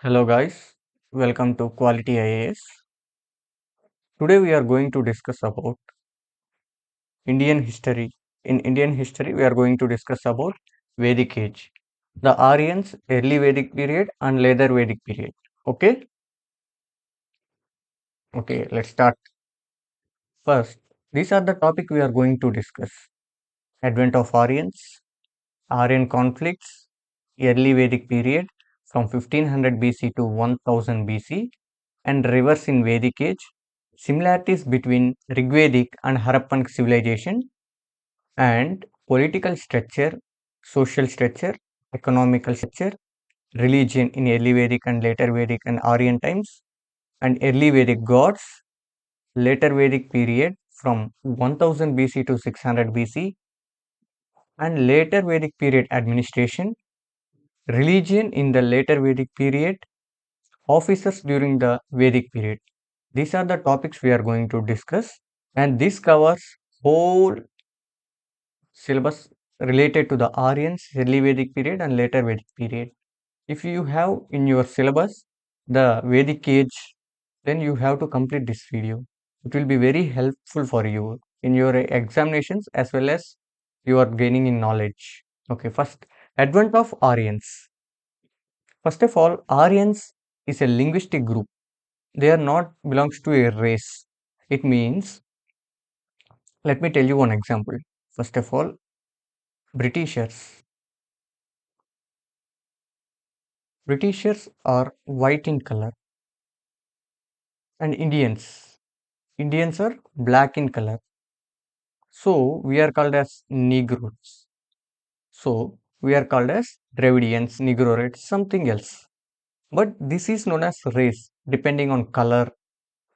Hello guys, welcome to Quality IAS. Today we are going to discuss about Indian history. In Indian history, we are going to discuss about Vedic age, the Aryans, Early Vedic period and Later Vedic period. Okay, okay, let's start. First, these are the topic we are going to discuss: Advent of Aryans, Aryan conflicts, Early Vedic period from 1500 BC to 1000 BC, and rivers in Vedic age, similarities between Rigvedic and Harappan civilization, and political structure, social structure, economical structure, religion in early Vedic and later Vedic and Aryan times, and early Vedic gods, later Vedic period from 1000 BC to 600 BC, and later Vedic period administration, religion in the later Vedic period, officers during the Vedic period. These are the topics we are going to discuss, and this covers whole syllabus related to the Aryans, early Vedic period, and later Vedic period. If you have in your syllabus the Vedic age, then you have to complete this video. It will be very helpful for you in your examinations as well as you are gaining in knowledge. Okay, first, advent of Aryans. First of all, Aryans is a linguistic group. They are not belongs to a race. It means, let me tell you one example. First of all, Britishers. Britishers are white in color, and Indians are black in color. So we are called as Negroes. So we are called as Dravidians, Negroids, something else. But this is known as race. Depending on color,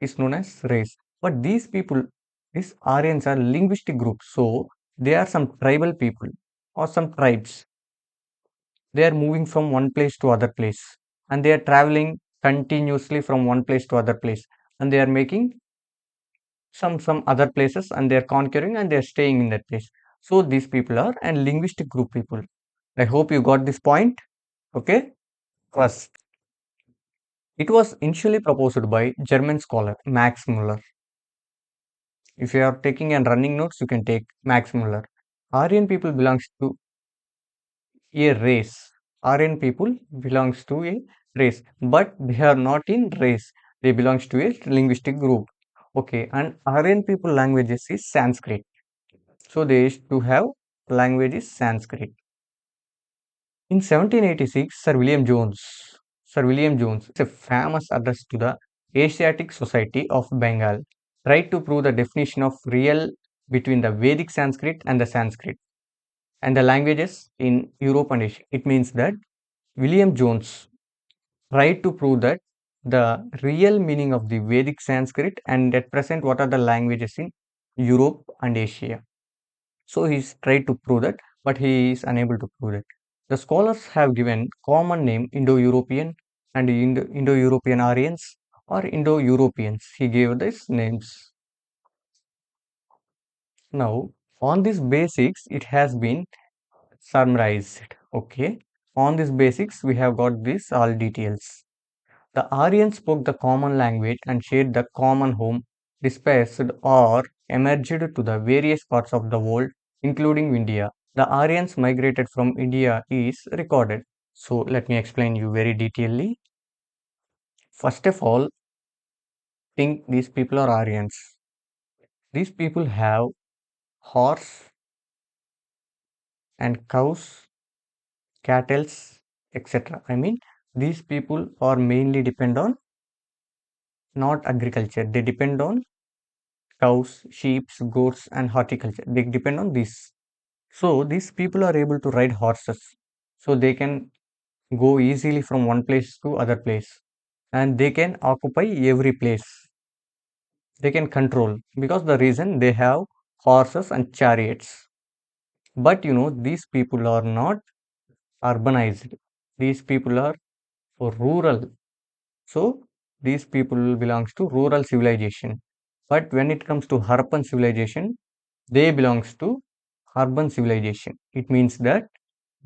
is known as race. But these people, these Aryans are linguistic groups. So they are some tribal people or some tribes. They are moving from one place to other place, and they are traveling continuously from one place to other place, and they are making some other places, and they are conquering, and they are staying in that place. So these people are and linguistic group people. I hope you got this point. Okay, first, it was initially proposed by German scholar Max Muller. If you are taking and running notes, you can take Max Muller. Aryan people belongs to a race. Aryan people belongs to a race, but they are not in race. They belongs to a linguistic group. Okay, and Aryan people languages is Sanskrit. So they used to have language is Sanskrit. In 1786, Sir William Jones, is a famous address to the Asiatic Society of Bengal, tried to prove the definition of real between the Vedic Sanskrit and the Sanskrit and the languages in Europe and Asia. It means that William Jones tried to prove that the real meaning of the Vedic Sanskrit and at present what are the languages in Europe and Asia. So he's tried to prove that, but he is unable to prove it. The scholars have given common name Indo-European and Indo-European Aryans or Indo-Europeans. He gave these names. Now, on this basics, it has been summarized. Okay. On this basics, we have got this all details. The Aryans spoke the common language and shared the common home, dispersed or emerged to the various parts of the world, including India. The Aryans migrated from India is recorded. So let me explain you very detailedly. First of all, think these people are Aryans. These people have horse and cows, cattle, etc. I mean, these people are mainly depend on not agriculture. They depend on cows, sheep, goats, and horticulture. They depend on this. So these people are able to ride horses. So they can go easily from one place to other place. And they can occupy every place. They can control because the reason they have horses and chariots. But these people are not urbanized. These people are rural. So these people belongs to rural civilization. But when it comes to Harappan civilization, they belongs to urban civilization. It means that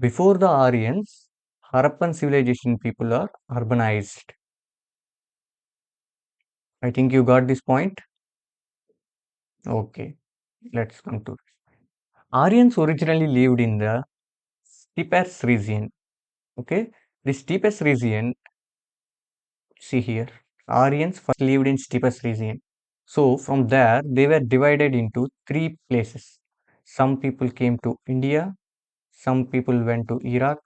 before the Aryans, Harappan civilization people are urbanized. I think you got this point. Okay, let's come to Aryans originally lived in the steppes region. Okay, the steppes region, see here, Aryans first lived in steppes region. So from there, they were divided into three places. Some people came to India, some people went to Iraq,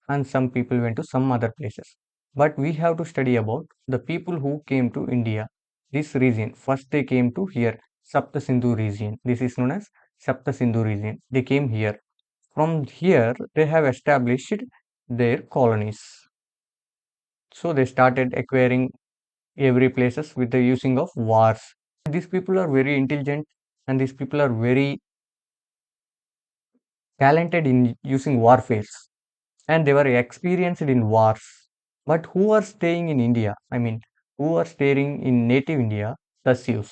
and some people went to some other places. But we have to study about the people who came to India, this region. First, they came to here, Sapta Sindhu region. This is known as Sapta Sindhu region. They came here. From here, they have established their colonies. So they started acquiring every places with the using of wars. These people are very intelligent and these people are very talented in using warfares and they were experienced in wars. But who are staying in India? I mean, who are staying in native India? The Sioux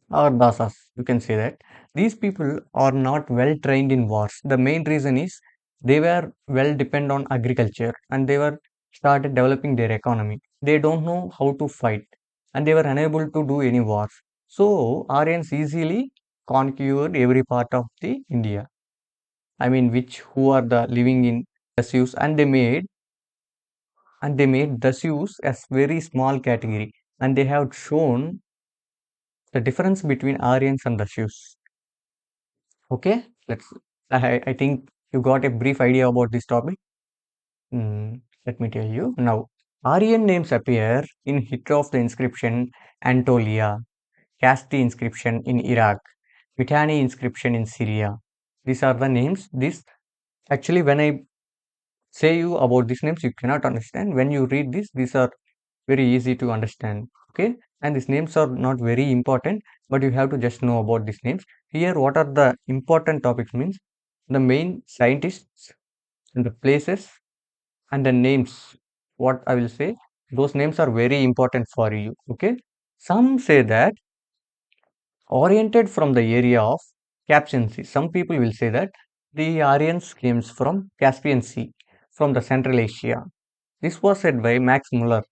or Dasas, you can say that. These people are not well trained in wars. The main reason is they were well depend on agriculture and they were started developing their economy. They don't know how to fight and they were unable to do any wars. So Aryans easily conquered every part of the India. I mean, which who are the living in the Sioux and they made the Sioux as very small category and they have shown the difference between Aryans and the Sioux. Okay, I think you got a brief idea about this topic. Let me tell you now. Aryan names appear in Hitler of the inscription Anatolia, Casti inscription in Iraq, Mitanni inscription in Syria. These are the names. This actually, when I say you about these names, you cannot understand. When you read this, these are very easy to understand. Okay, and these names are not very important, but you have to just know about these names. Here, what are the important topics means the main scientists and the places and the names. What I will say, those names are very important for you. Okay, some say that oriented from the area of Caspian Sea. Some people will say that the Aryans came from Caspian Sea, from the Central Asia. This was said by Max Muller.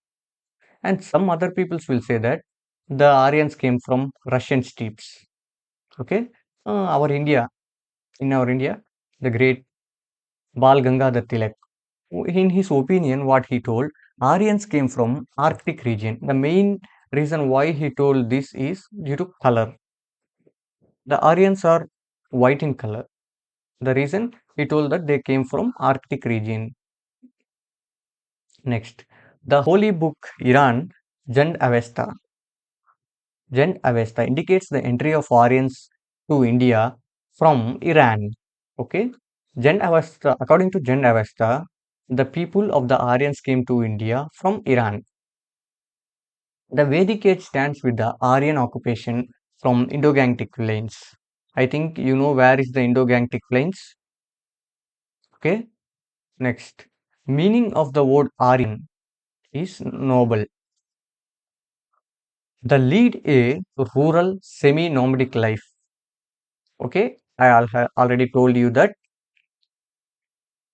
And some other peoples will say that the Aryans came from Russian steppes. Okay, in our India, the great Bal Gangadhar Tilak, in his opinion, what he told, Aryans came from Arctic region. The main reason why he told this is due to color. The Aryans are white in color. The reason he told that they came from Arctic region. Next, the holy book Iran, Jand Avesta. Jand Avesta indicates the entry of Aryans to India from Iran. Okay, Jand Avesta, according to Jand Avesta, the people of the Aryans came to India from Iran. The Vedic age stands with the Aryan occupation from Indo-Gangetic plains. I think you know where is the Indo-Gangetic plains. Okay, next, meaning of the word Aryan is noble. The lead a rural semi-nomadic life. Okay, already told you that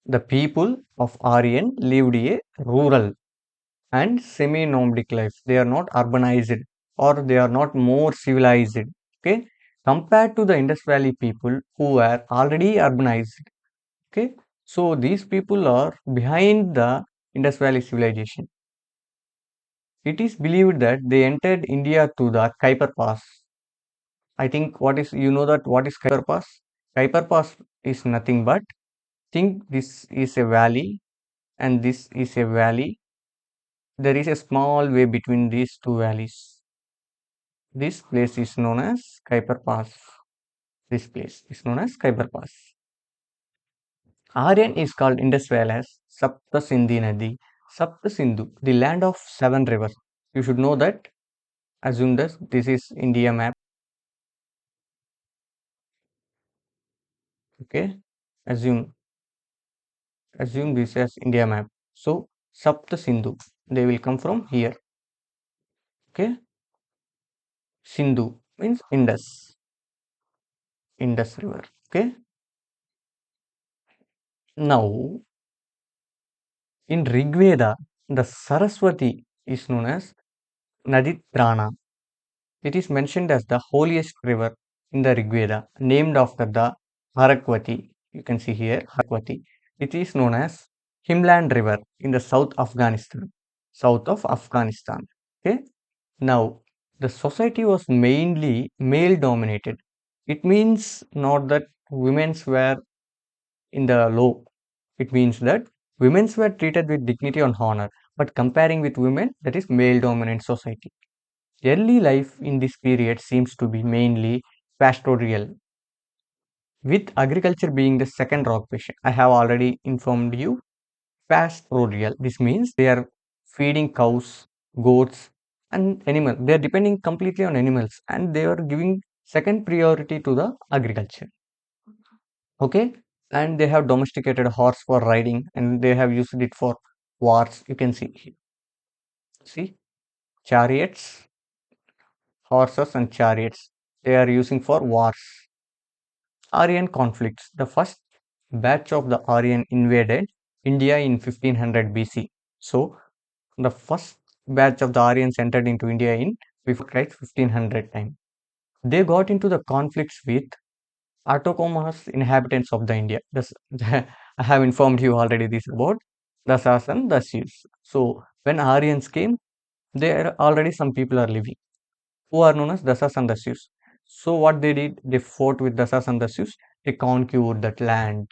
the people of Aryan lived a rural and semi-nomadic life. They are not urbanized or they are not more civilized. Okay, compared to the Indus Valley people who are already urbanized. Okay, so these people are behind the Indus Valley civilization. It is believed that they entered India through the Kuiper Pass. I think what is you know that what is Kuiper Pass? Kuiper Pass is nothing but think this is a valley and this is a valley. There is a small way between these two valleys. This place is known as Kuiper Pass. This place is known as Kuiper Pass. Aryan is called Indus Valley as Sapta Sindhi Nadi. Sapta Sindhu, the land of seven rivers. You should know that. Assume that this is India map. Okay. Assume assume this as India map. So Sapta Sindhu, they will come from here. Okay. Sindhu means Indus River. Okay. Now In Rigveda, the Saraswati is known as Naditrana. It is mentioned as the holiest river in the Rigveda, named after the Harakwati. You can see here Harakwati. It is known as Himland River in the South Afghanistan. South of Afghanistan. Okay. Now, the society was mainly male dominated. It means not that women were in the low. It means that women were treated with dignity and honor. But comparing with women, that is male dominant society. Early life in this period seems to be mainly pastoral, with agriculture being the second occupation. I have already informed you. Pastoral. This means they are feeding cows, goats, and animals. They are depending completely on animals, and they are giving second priority to the agriculture. Okay, and they have domesticated horse for riding, and they have used it for wars. You can see chariots, horses, and chariots. They are using for wars. Aryan conflicts. The first batch of the Aryan invaded India in 1500 BC. So, the first batch of the Aryans entered into India in before Christ 1500 time. They got into the conflicts with autochthonous inhabitants of the India. This, I have informed you already this about the Sas and the Sioux. So, when Aryans came, there already some people are living who are known as Dasas and Dasyus. So what they did, they fought with Dasas and Dasyus, they conquered that land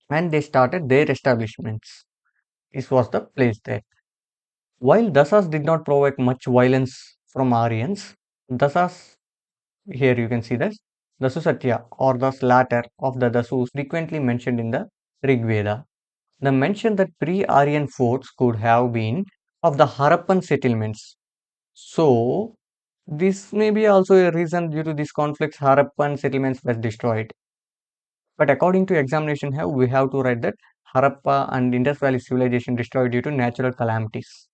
and they started their establishments. This was the place there. While Dasas did not provoke much violence from Aryans, Dasas, here you can see this, Dasusatya or the slaughter of the Dasus frequently mentioned in the Rigveda. The mention that pre-Aryan forts could have been of the Harappan settlements. So, this may be also a reason due to these conflicts, Harappan settlements were destroyed. But according to examination, have we have to write that Harappa and Indus Valley civilization destroyed due to natural calamities.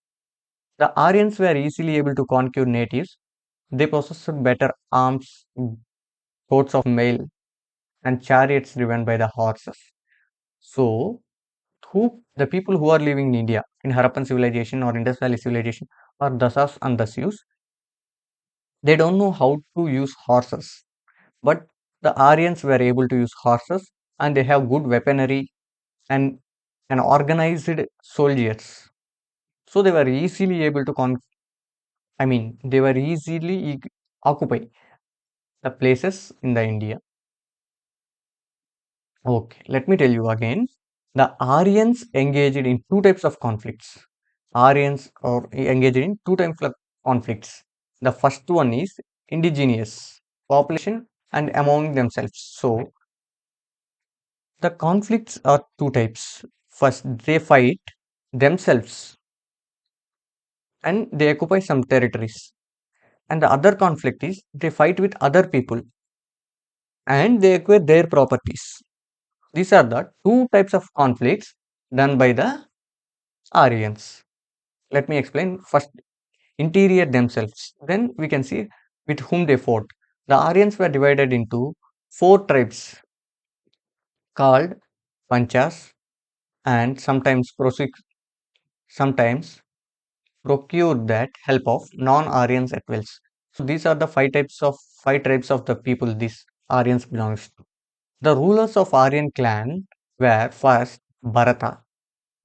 The Aryans were easily able to conquer natives. They possessed better arms, coats of mail, and chariots driven by the horses. So, who the people who are living in India in Harappan civilization or Indus Valley civilization or Dasas and Dasyus, they don't know how to use horses. But the Aryans were able to use horses and they have good weaponry and an organized soldiers. So they were easily able to they were easily occupy the places in the India. Okay, let me tell you again. The Aryans engaged in two types of conflicts. Aryans are engaged in two types of conflicts. The first one is indigenous population and among themselves. So the conflicts are two types. First, they fight themselves and they occupy some territories. And the other conflict is they fight with other people and they acquire their properties. These are the two types of conflicts done by the Aryans. Let me explain first interior themselves. Then we can see with whom they fought. The Aryans were divided into four tribes called Panchas and sometimes procure that help of non-Aryans at wills. So these are the five tribes of the people these Aryans belongs to. The rulers of Aryan clan were first Bharata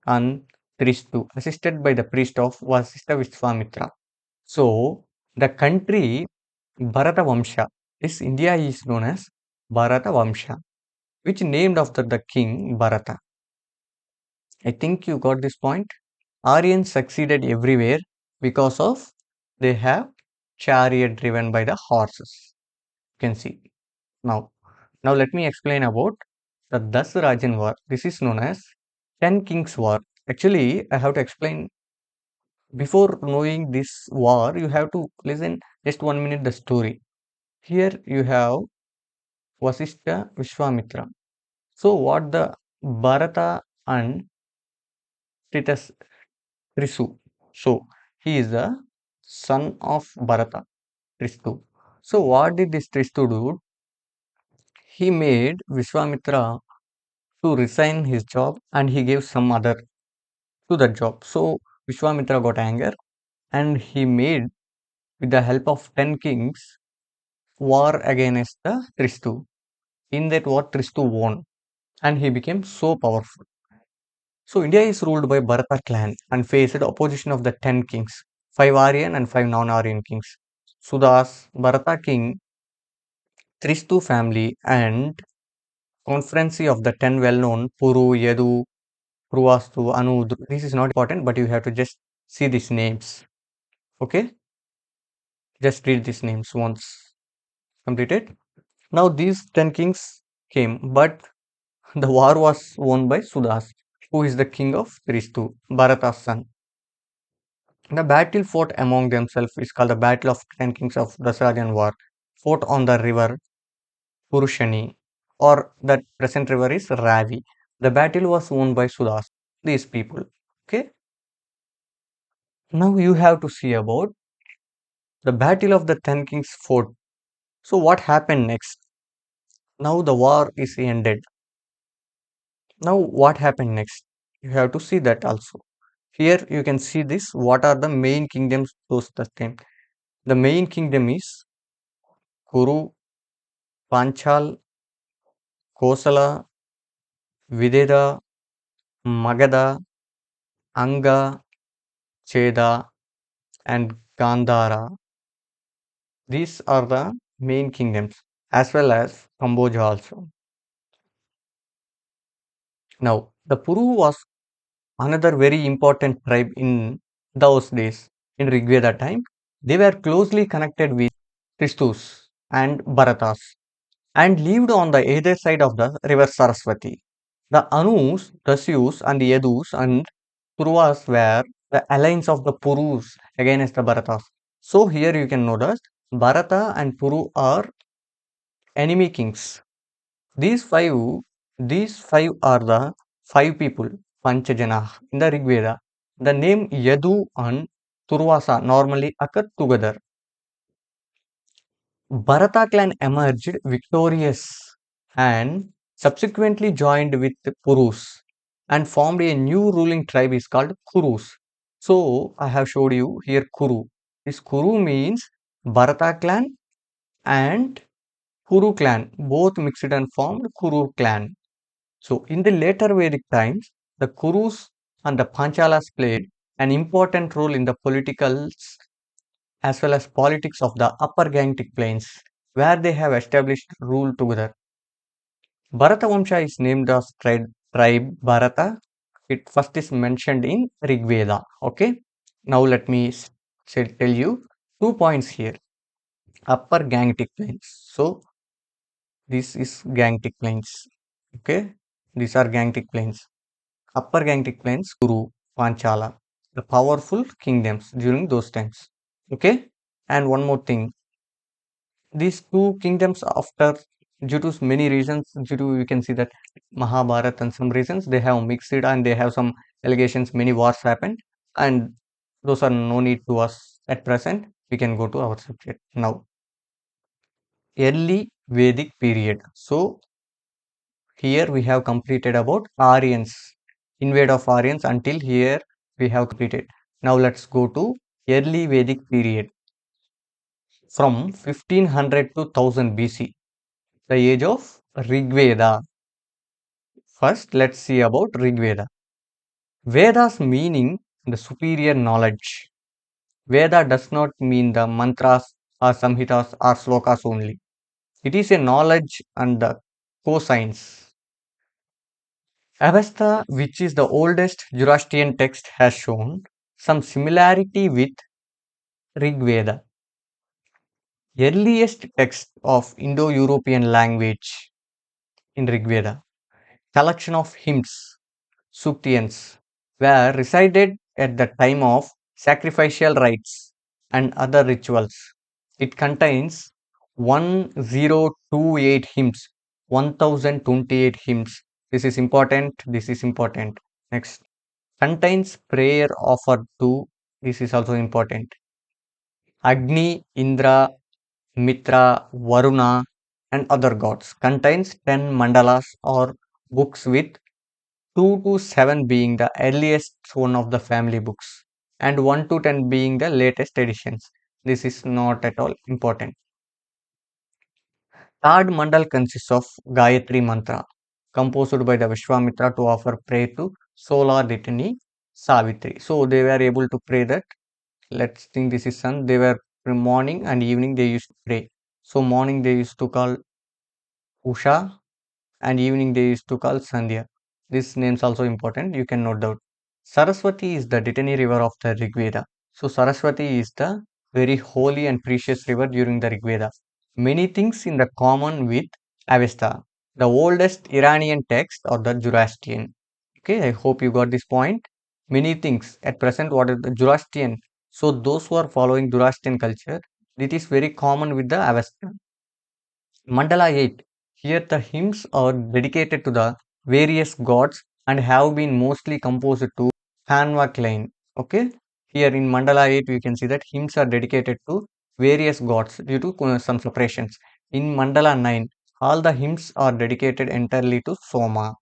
and Trishtu, assisted by the priest of Vasistha Vishwamitra. So the country Bharata Vamsha, this India is known as Bharata Vamsha, which named after the king Bharata. I think you got this point. Aryans succeeded everywhere because of they have chariot driven by the horses. You can see now. Now let me explain about the Dasarajan War. This is known as Ten Kings War. Actually, I have to explain before knowing this war. You have to listen just 1 minute the story. Here you have Vasistha Vishwamitra. So what the Bharata and Titas Trisu. So he is the son of Bharata, Tristu. So what did this Tristu do? He made Vishwamitra to resign his job and he gave some other. to that job. So Vishwamitra got anger and he made, with the help of 10 kings, war against the Tristu. In that war, Tristu won and he became so powerful. So India is ruled by Bharata clan and faced opposition of the 10 kings, 5 Aryan and 5 non-Aryan kings. Sudas, Bharata king, Tristu family and conferency of the 10 well-known Puru, Yadu, Pruvastu, Anu. This is not important, but you have to just see these names. Okay, just read these names once completed. Now these 10 kings came, but the war was won by Sudas, who is the king of Tristu, Bharata's son. The battle fought among themselves is called the Battle of 10 Kings of Dasarajan War, fought on the river Purushani, or that present river is Ravi. The battle was won by Sudas, these people. Okay, now you have to see about the Battle of the 10 Kings fought. So, what happened next? Now the war is ended. Now, what happened next? You have to see that also. Here you can see this. What are the main kingdoms those the time? The main kingdom is Kuru, Panchal, Kosala, Videda, Magadha, Anga, Cheda, and Gandhara. These are the main kingdoms as well as Cambodia also. Now, the Puru was another very important tribe in those days. In Rigveda time, they were closely connected with Kristus and Bharatas and lived on the either side of the river Saraswati. The Anus, Dasyus, and the Yadus and Purvas were the alliance of the Purus against the Bharatas. So here you can know that Bharata and Puru are enemy kings. These five, these five are the five people, Panchajana in the Rigveda. The name Yadu and Turvasa normally occur together. Bharata clan emerged victorious and subsequently joined with the Purus and formed a new ruling tribe is called Kurus. So I have showed you here Kuru. This Kuru means Bharata clan and Kuru clan both mixed and formed Kuru clan. So in the later Vedic times, the Kurus and the Panchalas played an important role in the political as well as politics of the upper Gangetic plains, where they have established rule together. Bharata Vamsha is named as tribe Bharata. It first is mentioned in Rigveda. Okay. Now let me tell you 2 points here. Upper Gangetic plains. So this is Gangetic plains. Okay. These are Gangetic plains. Upper Gangetic plains, Kuru, Panchala, the powerful kingdoms during those times. Okay. And one more thing, these two kingdoms after due to many reasons, due to you can see that Mahabharata and some reasons they have mixed it and they have some allegations, many wars happened, and those are no need to us at present. We can go to our subject now. Early Vedic period. So here we have completed about Aryans, invade of Aryans until here we have completed. Now let's go to early Vedic period from 1500 to 1000 BC, the age of Rigveda. First, let's see about Rigveda. Veda's meaning the superior knowledge. Veda does not mean the mantras or samhitas or slokas only. It is a knowledge and the co-science. Avesta, which is the oldest Zoroastrian text, has shown some similarity with Rigveda, earliest text of Indo-European language in Rigveda, collection of hymns, Suktians, were recited at the time of sacrificial rites and other rituals. It contains 1028 hymns, 1028 hymns. This is important. This is important. Next, contains prayer offered to, this is also important, Agni, Indra, Mitra, Varuna, and other gods. Contains 10 mandalas or books with 2 to 7 being the earliest one of the family books, and 1 to 10 being the latest editions. This is not at all important. Third mandal consists of Gayatri Mantra, composed by the Vishwamitra to offer prayer to solar deity Savitri. So they were able to pray that, let's think this is sun, they were morning and evening they used to pray. So morning they used to call Usha, and evening they used to call Sandhya. This name's also important, you can note down. Saraswati is the Ditani river of the Rigveda. So Saraswati is the very holy and precious river during the Rigveda. Many things in the common with Avesta. The oldest Iranian text or the Zoroastrian. Okay, I hope you got this point. Many things at present what is the Zoroastrian. So those who are following Zoroastrian culture, it is very common with the Avesta. Mandala 8. Here the hymns are dedicated to the various gods and have been mostly composed to Hanva Klein. Okay. Here in Mandala 8 we can see that hymns are dedicated to various gods due to some separations. In Mandala 9 all the hymns are dedicated entirely to Soma.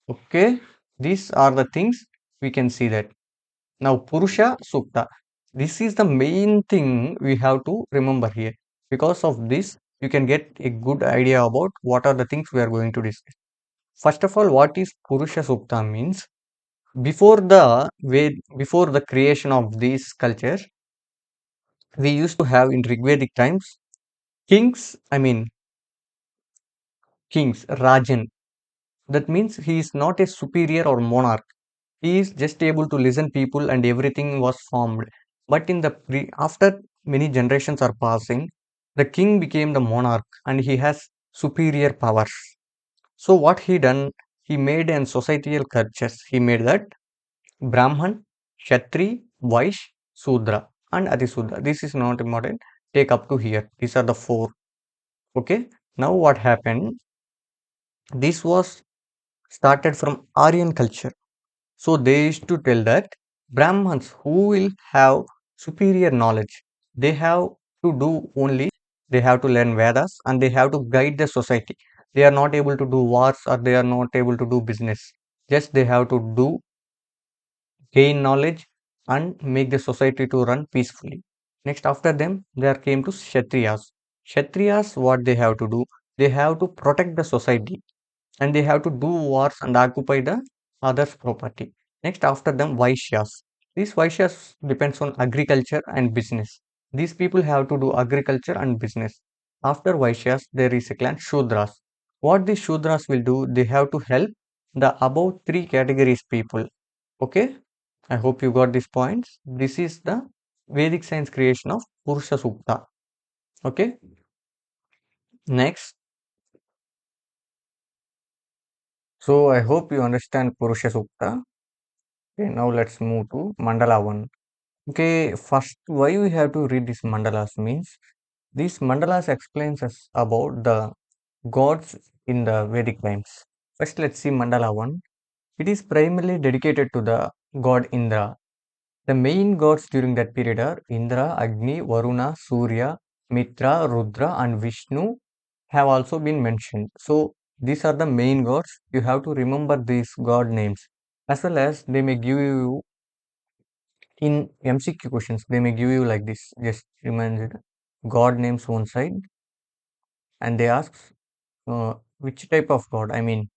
Okay. These are the things we can see that. Now, Purusha Sukta. This is the main thing we have to remember here. Because of this, you can get a good idea about what are the things we are going to discuss. First of all, what is Purusha Sukta means? Before the creation of these cultures, we used to have in Rigvedic times kings. Kings, Rajan. That means he is not a superior or monarch. He is just able to listen people and everything was formed. But in the after many generations are passing, the king became the monarch and he has superior powers. So what he done, he made an societal cultures. He made that Brahman, Kshatri, Vaishya, Sudra and Atisudra. This is not important. Take up to here. These are the four. Okay. Now what happened? This was started from Aryan culture. So they used to tell that Brahmins who will have superior knowledge, they have to do only, they have to learn Vedas and they have to guide the society. They are not able to do wars or they are not able to do business. Just they have to do, gain knowledge and make the society to run peacefully. Next after them, there came to Kshatriyas. Kshatriyas, what they have to do? They have to protect the society and they have to do wars and occupy the others' property. Next, after them, Vaishyas. These Vaishyas depends on agriculture and business. These people have to do agriculture and business. After Vaishyas, there is a clan Shudras. What these Shudras will do, they have to help the above three categories people. Okay, I hope you got these points. This is the Vedic science creation of Purusha Sukta. Okay, next. So I hope you understand Purusha Sukta. Okay, now let's move to Mandala 1. Okay, first, why we have to read these mandalas means these mandalas explains us about the gods in the Vedic times. First, let's see Mandala 1. It is primarily dedicated to the god Indra. The main gods during that period are Indra, Agni, Varuna, Surya, Mitra, Rudra, and Vishnu have also been mentioned. So, these are the main gods. You have to remember these god names as well as they may give you in MCQ questions, they may give you like this. Just remember God names one side, and they ask which type of God. I mean,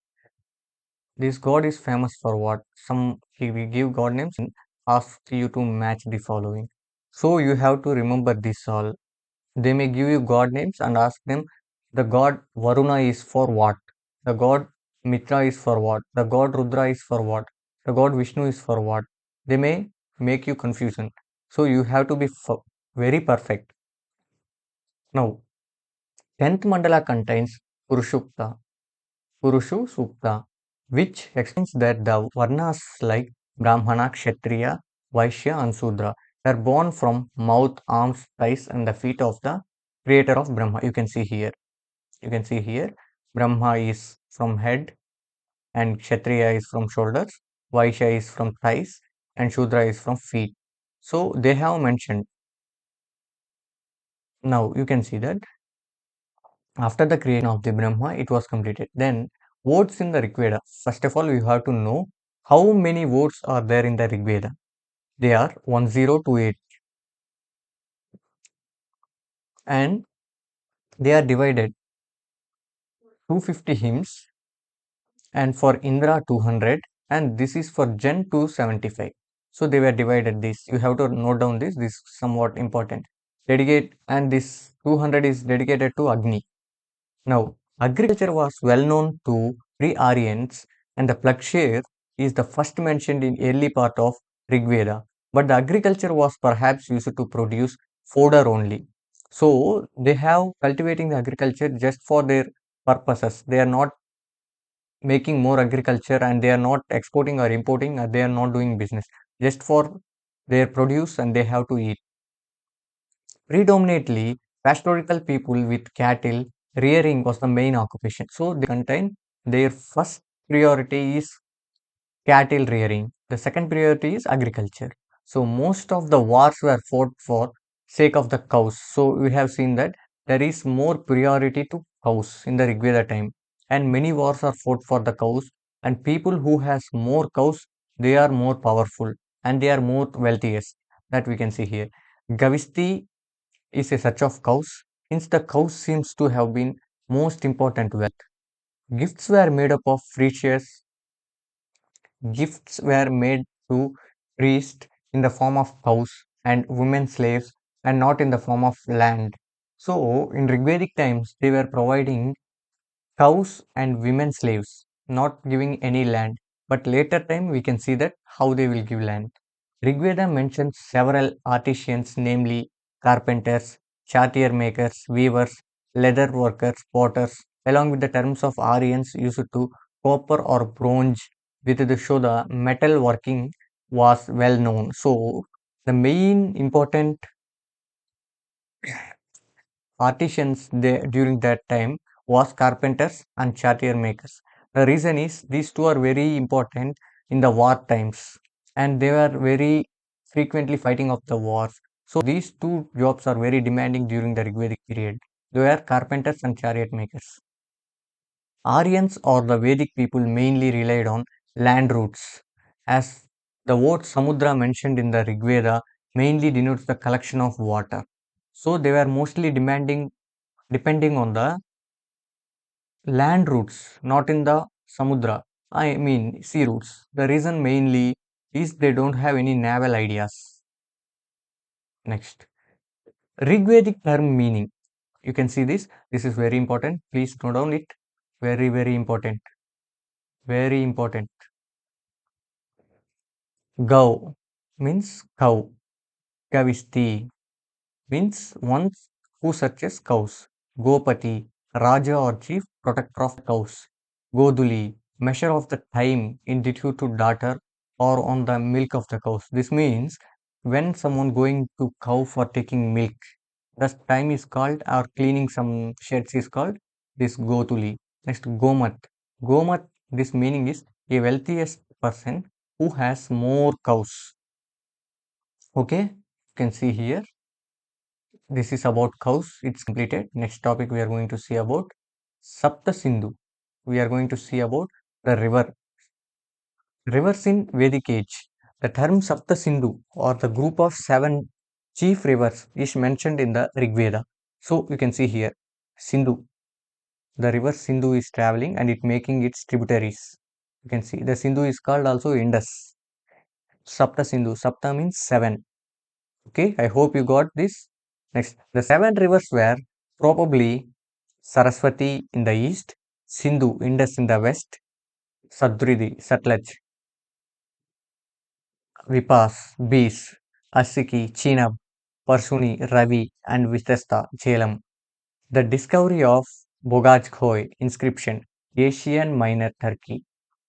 this God is famous for what? Some he will give God names and ask you to match the following. So you have to remember this all. They may give you God names and ask them the God Varuna is for what? The God Mitra is for what? The God Rudra is for what? The God Vishnu is for what? They may make you confusion. So you have to be very perfect. Now, 10th mandala contains Purushukta, Purushu Sukta, which explains that the Varnas like Brahmana, Kshatriya, Vaishya and Sudra were born from mouth, arms, thighs and the feet of the creator of Brahma. You can see here. You can see here. Brahma is from head and Kshatriya is from shoulders, Vaishya is from thighs and Shudra is from feet. So they have mentioned. Now you can see that after the creation of the Brahma, it was completed. Then Words in the Rigveda. First of all, you have to know how many words are there in the Rigveda. They are 1028 and they are divided 250 hymns and for Indra 200 and this is for Jan 275. So they were divided this. You have to note down this. This is somewhat important. Dedicate and this 200 is dedicated to Agni. Now, agriculture was well known to pre-Aryans and the plugshare is the first mentioned in early part of Rigveda. But the agriculture was perhaps used to produce fodder only. So they have cultivating the agriculture just for their purposes. They are not making more agriculture and they are not exporting or importing, they are not doing business just for their produce and they have to eat. Predominantly, pastoral people with cattle rearing was the main occupation. So they contain their first priority is cattle rearing. The second priority is agriculture. So most of the wars were fought for sake of the cows. So we have seen that there is more priority to cows in the Rigveda time, and many wars are fought for the cows. And people who has more cows, they are more powerful and they are more wealthiest. That we can see here. Gavisti is a such of cows. Since the cows seems to have been most important wealth. Gifts were made up of precious Gifts were made to priests in the form of cows and women slaves and not in the form of land. So, in Rigvedic times, they were providing cows and women slaves, not giving any land. But later time, we can see that how they will give land. Rigveda mentions several artisans, namely carpenters, chartier makers, weavers, leather workers, potters, along with the terms of Aryans used to copper or bronze with the show the metal working was well known. So the main important artisans during that time was carpenters and chartier makers. The reason is these two are very important in the war times and they were very frequently fighting of the wars. So these two jobs are very demanding during the Rigvedic period. They were carpenters and chariot makers. Aryans or the Vedic people mainly relied on land routes, as the word Samudra mentioned in the Rigveda mainly denotes the collection of water. So they were mostly depending on the land routes, not in the Samudra. I mean sea routes. The reason mainly is they don't have any naval ideas. Next, Rigvedic term meaning. You can see this. This is very important. Please note down it. Very, very important. Very important. Gau means cow. Kavisti means one who searches cows. Gopati, Raja or chief protector of cows. Goduli, measure of the time in due to daughter or on the milk of the cows. This means when someone going to cow for taking milk, the time is called or cleaning some sheds is called this Gotuli. Next, Gomat. Gomat, this meaning is a wealthiest person who has more cows. Okay, you can see here. This is about cows. It's completed. Next topic we are going to see about Sapta Sindhu. We are going to see about the river. Rivers in Vedic age. The term Sapta Sindhu or the group of seven chief rivers is mentioned in the Rigveda. So you can see here Sindhu. The river Sindhu is traveling and it making its tributaries. You can see the Sindhu is called also Indus. Sapta Sindhu. Sapta means seven. Okay, I hope you got this. Next, the seven rivers were probably Saraswati in the east, Sindhu, Indus in the west, Sadridi, Satluj, Vipas, Beas, Asiki, Chenab, Parsuni, Ravi, and Vitasta, Jhelum. The discovery of Bogaj Khoi inscription, Asian Minor Turkey,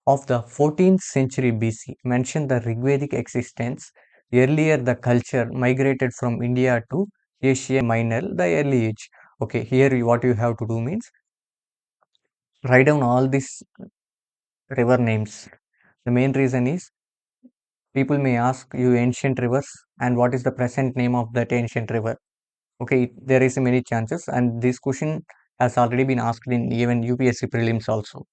of the 14th century BC mentioned the Rigvedic existence. Earlier, the culture migrated from India to Asia Minor, the early age. Okay, here what you have to do means write down all these river names. The main reason is people may ask you ancient rivers and what is the present name of that ancient river. Okay, there is many chances, and this question has already been asked in even UPSC prelims also.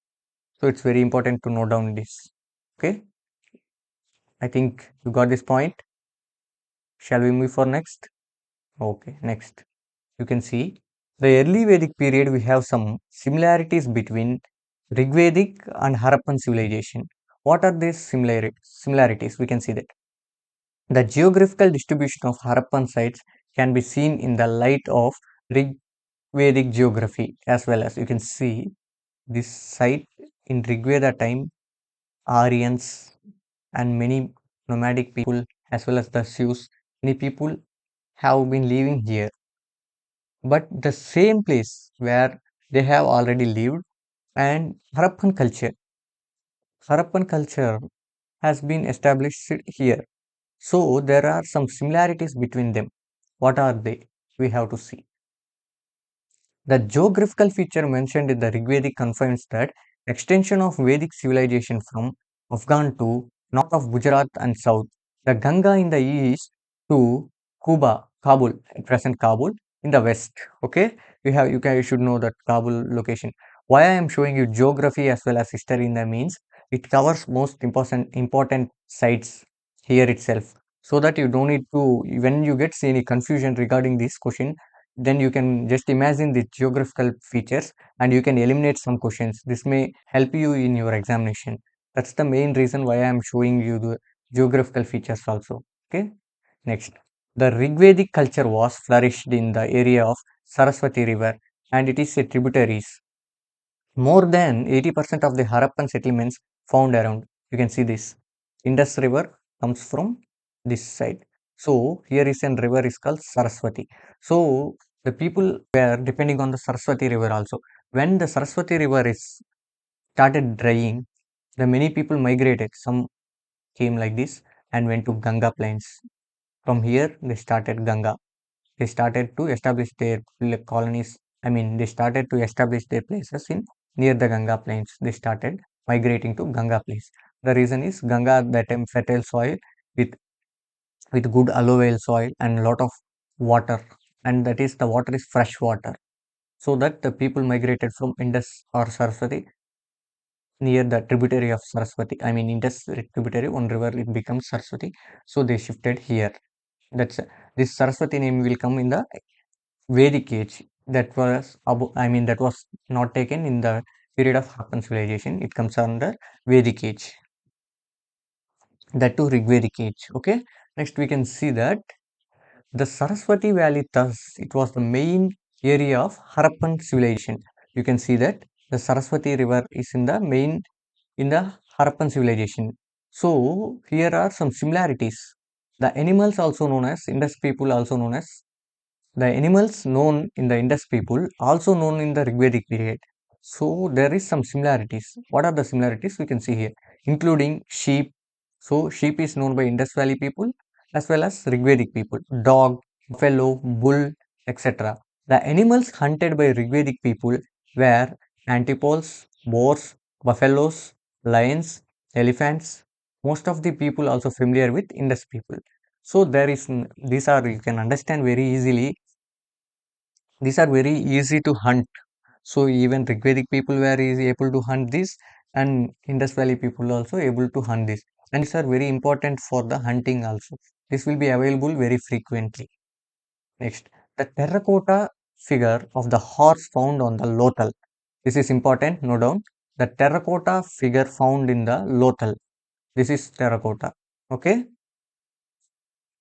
So it's very important to note down this. Okay, I think you got this point. Shall we move for next? Okay, next. You can see the early Vedic period, we have some similarities between Rigvedic and Harappan civilization. What are these similarities? We can see that the geographical distribution of Harappan sites can be seen in the light of Rigvedic geography as well. As you can see this site in Rigveda time, Aryans and many nomadic people as well as the Sioux, many people have been living here. But the same place where they have already lived, and Harappan culture has been established here. So there are some similarities between them. What are they? We have to see. The geographical feature mentioned in the Rigvedic confirms that extension of Vedic civilization from Afghan to north of Gujarat and south, the Ganga in the east to Kabul, at present Kabul in the west. Okay, you should know that Kabul location. Why I am showing you geography as well as history in the means it covers most important sites here itself, so that you don't need to when you get any confusion regarding this question, then you can just imagine the geographical features and you can eliminate some questions. This may help you in your examination. That's the main reason why I am showing you the geographical features also. Okay, next. The Rigvedic culture was flourished in the area of Saraswati River and it is a tributaries. More than 80% of the Harappan settlements found around. You can see this. Indus River comes from this side. So here is a river is called Saraswati. So the people were depending on the Saraswati River also. When the Saraswati River is started drying, the many people migrated. Some came like this and went to Ganga plains. From here they started Ganga. They started to establish their colonies. I mean, they started to establish their places in near the Ganga plains. They started migrating to Ganga plains. The reason is Ganga at that time fertile soil with good alluvial soil and lot of water, and that is the water is fresh water. So that the people migrated from Indus or Saraswati near the tributary of Saraswati. I mean, Indus tributary, one river it becomes Saraswati. So they shifted here. That's this Saraswati name will come in the Vedic age. That was I mean that was not taken in the period of Harappan civilization. It comes under Vedic age. That to Rigvedic age. Okay. Next we can see that the Saraswati Valley, thus it was the main area of Harappan civilization. You can see that the Saraswati River is in the main in the Harappan civilization. So here are some similarities. The animals also known as Indus people also known as the animals known in the Indus people also known in the Rigvedic period. So there is some similarities. What are the similarities we can see here, including sheep. So sheep is known by Indus Valley people as well as Rigvedic people. Dog, buffalo, bull, etc. The animals hunted by Rigvedic people were antelopes, boars, buffaloes, lions, elephants. Most of the people also familiar with Indus people. So there is these are you can understand very easily. These are very easy to hunt. So even Rigvedic people were easy able to hunt this, and Indus Valley people also able to hunt this. And these are very important for the hunting also. This will be available very frequently. Next, the terracotta figure of the horse found on the Lothal. This is important, no doubt. The terracotta figure found in the Lothal. This is terracotta. Okay.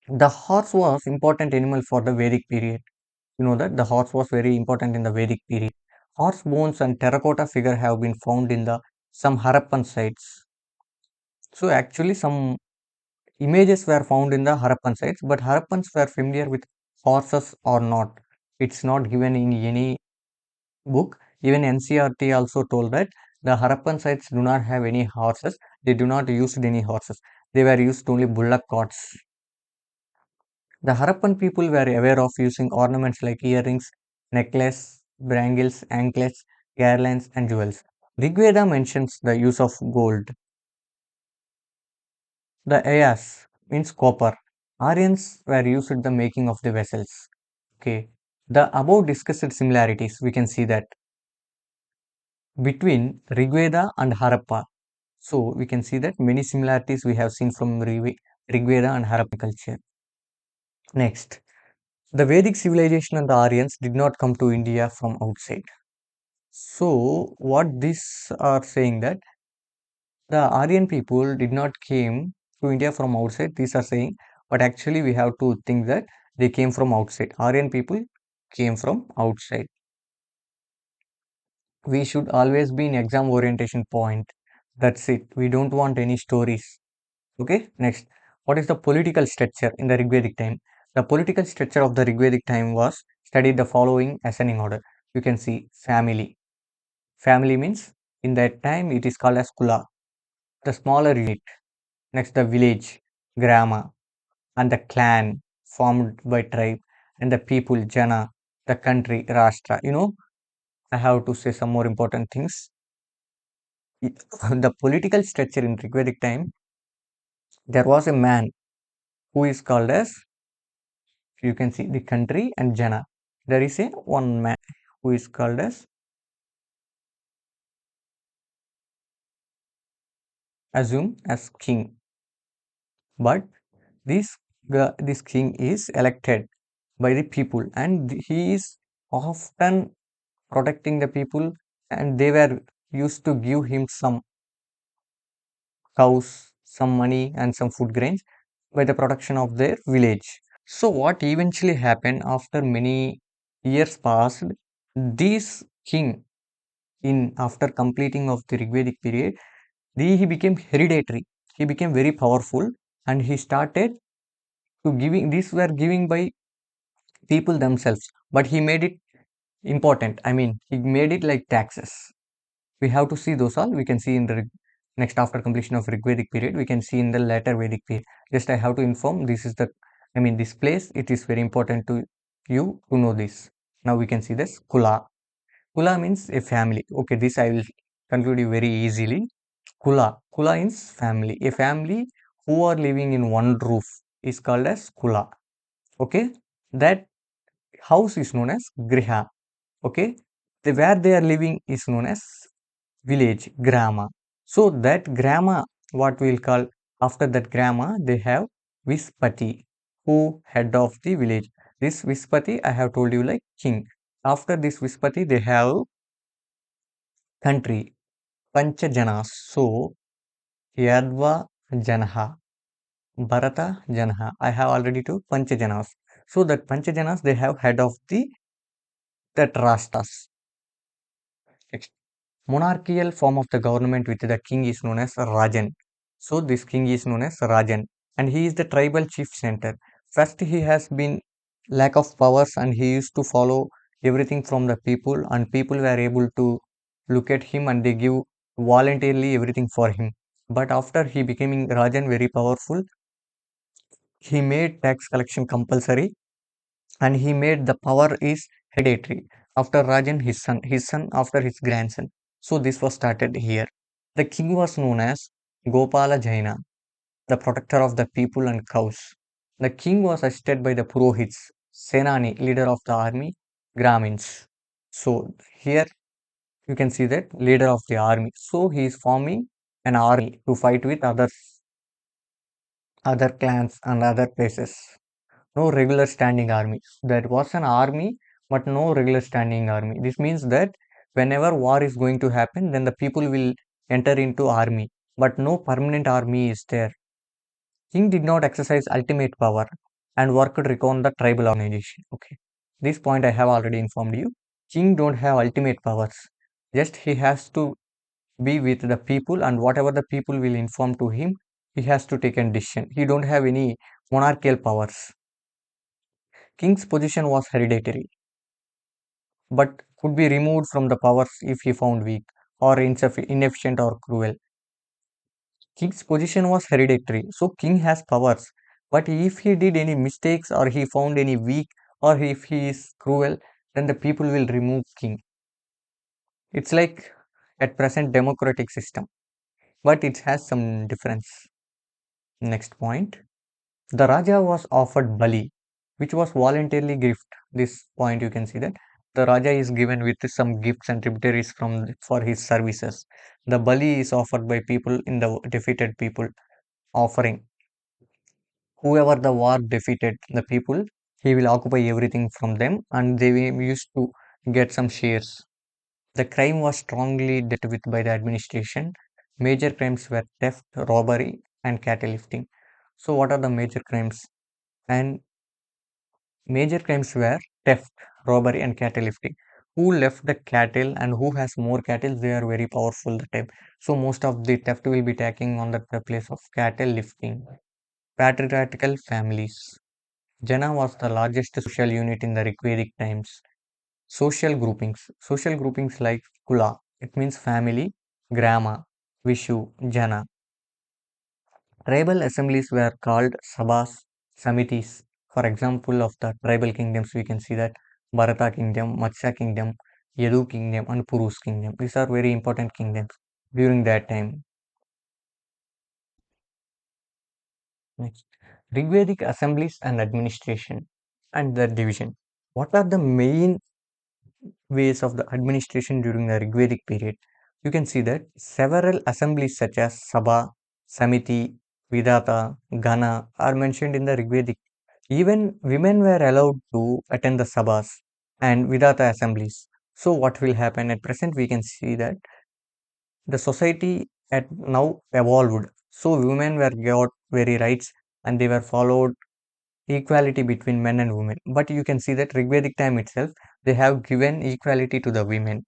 The horse was important animal for the Vedic period. You know that the horse was very important in the Vedic period. Horse bones and terracotta figure have been found in the some Harappan sites. So actually some images were found in the Harappan sites, but Harappans were familiar with horses or not. It's not given in any book. Even NCRT also told that the Harappan sites do not have any horses. They do not use any horses. They were used only bullock carts. The Harappan people were aware of using ornaments like earrings, necklace, bangles, anklets, garlands, and jewels. Rigveda mentions the use of gold. The Ayas means copper. Aryans were used in the making of the vessels. Okay. The above discussed similarities, we can see that between Rigveda and Harappa. So we can see that many similarities we have seen from Rigveda and Harappan culture. Next, the Vedic civilization and the Aryans did not come to India from outside. So what these are saying that the Aryan people did not came to India from outside. These are saying, but actually we have to think that they came from outside. Aryan people came from outside. We should always be in exam orientation point. That's it. We don't want any stories. Okay, next. What is the political structure in the Rigvedic time? The political structure of the Rigvedic time was studied the following ascending order. You can see family. Family means in that time it is called as Kula, the smaller unit. Next, the village, Grama, and the clan formed by tribe, and the people, Jana, the country, Rashtra. I have to say some more important things. The political structure in Rigvedic time, there was a man who is called as, you can see the country and Jana. There is a one man who is called as assumed as king, but this this king is elected by the people, and he is often protecting the people, and they were used to give him some cows, some money, and some food grains by the protection of their village. So, what eventually happened after many years passed, this king, in after completing of the Rigvedic period, he became hereditary. He became very powerful, and he started to giving. These were giving by people themselves, but he made it important. I mean, he made it like taxes. We have to see those all. We can see in the next after completion of Rigvedic period, we can see in the later Vedic period. Just I have to inform this is the, I mean, this place, it is very important to you to know this. Now we can see this Kula. Kula means a family. Okay, this I will conclude you very easily. Kula. Kula means family. A family who are living in one roof is called as Kula. Okay, that house is known as Griha. Okay, where they are living is known as village, grama. So that grama, what we'll call after that grama, they have Vispati, who head of the village. This Vispati, I have told you like king. After this Vispati, they have country, Panchajanas. So Yadva Janaha, Bharata Janaha. I have already told Panchajanas. So that Panchajanas, they have head of the that Rashtas. Monarchical form of the government with the king is known as Rajan. So this king is known as Rajan, and he is the tribal chief center. First, he has been lack of powers, and he used to follow everything from the people, and people were able to look at him and they give voluntarily everything for him. But after he becoming Rajan very powerful, he made tax collection compulsory, and he made the power is hereditary. After Rajan, his son after his grandson. So this was started here. The king was known as Gopala Jaina, the protector of the people and cows. The king was assisted by the Purohits, Senani, leader of the army, Gramins. So here you can see that leader of the army. So he is forming an army to fight with other clans and other places. No regular standing army. There was an army, but no regular standing army. This means that whenever war is going to happen, then the people will enter into army, but no permanent army is there. King did not exercise ultimate power and worked to recon the tribal organization. Okay, this point I have already informed you. King don't have ultimate powers. Just he has to be with the people, and whatever the people will inform to him, he has to take a decision. He don't have any monarchical powers. King's position was hereditary, but could be removed from the powers if he found weak or inefficient or cruel. King's position was hereditary, so king has powers. But if he did any mistakes or he found any weak or if he is cruel, then the people will remove king. It's like at present democratic system, but it has some difference. Next point. The Raja was offered Bali, which was voluntarily gift. This point you can see that. The Raja is given with some gifts and tributaries for his services. The Bali is offered by people in the defeated people, offering whoever the war defeated the people, he will occupy everything from them and they will used to get some shares. The crime was strongly dealt with by the administration. Major crimes were theft, robbery, and cattle lifting. So, what are the major crimes? And major crimes were theft, robbery, and cattle lifting. Who left the cattle and who has more cattle? They are very powerful that time. So, most of the theft will be taking on the place of cattle lifting. Patriarchal families. Jana was the largest social unit in the Rigvedic times. Social groupings. Social groupings like Kula, it means family, Grama, Vishu, Jana. Tribal assemblies were called Sabhas, Samitis. For example, of the tribal kingdoms, we can see that Bharata kingdom, Matsya kingdom, Yadu kingdom, and Purus kingdom. These are very important kingdoms during that time. Next, Rigvedic assemblies and administration and the division. What are the main ways of the administration during the Rigvedic period? You can see that several assemblies such as Sabha, Samiti, Vidata, Gana are mentioned in the Rigvedic. Even women were allowed to attend the Sabhas and Vidata assemblies. So what will happen at present? We can see that the society had now evolved. So women were got very rights and they were followed equality between men and women. But you can see that Rigvedic time itself, they have given equality to the women.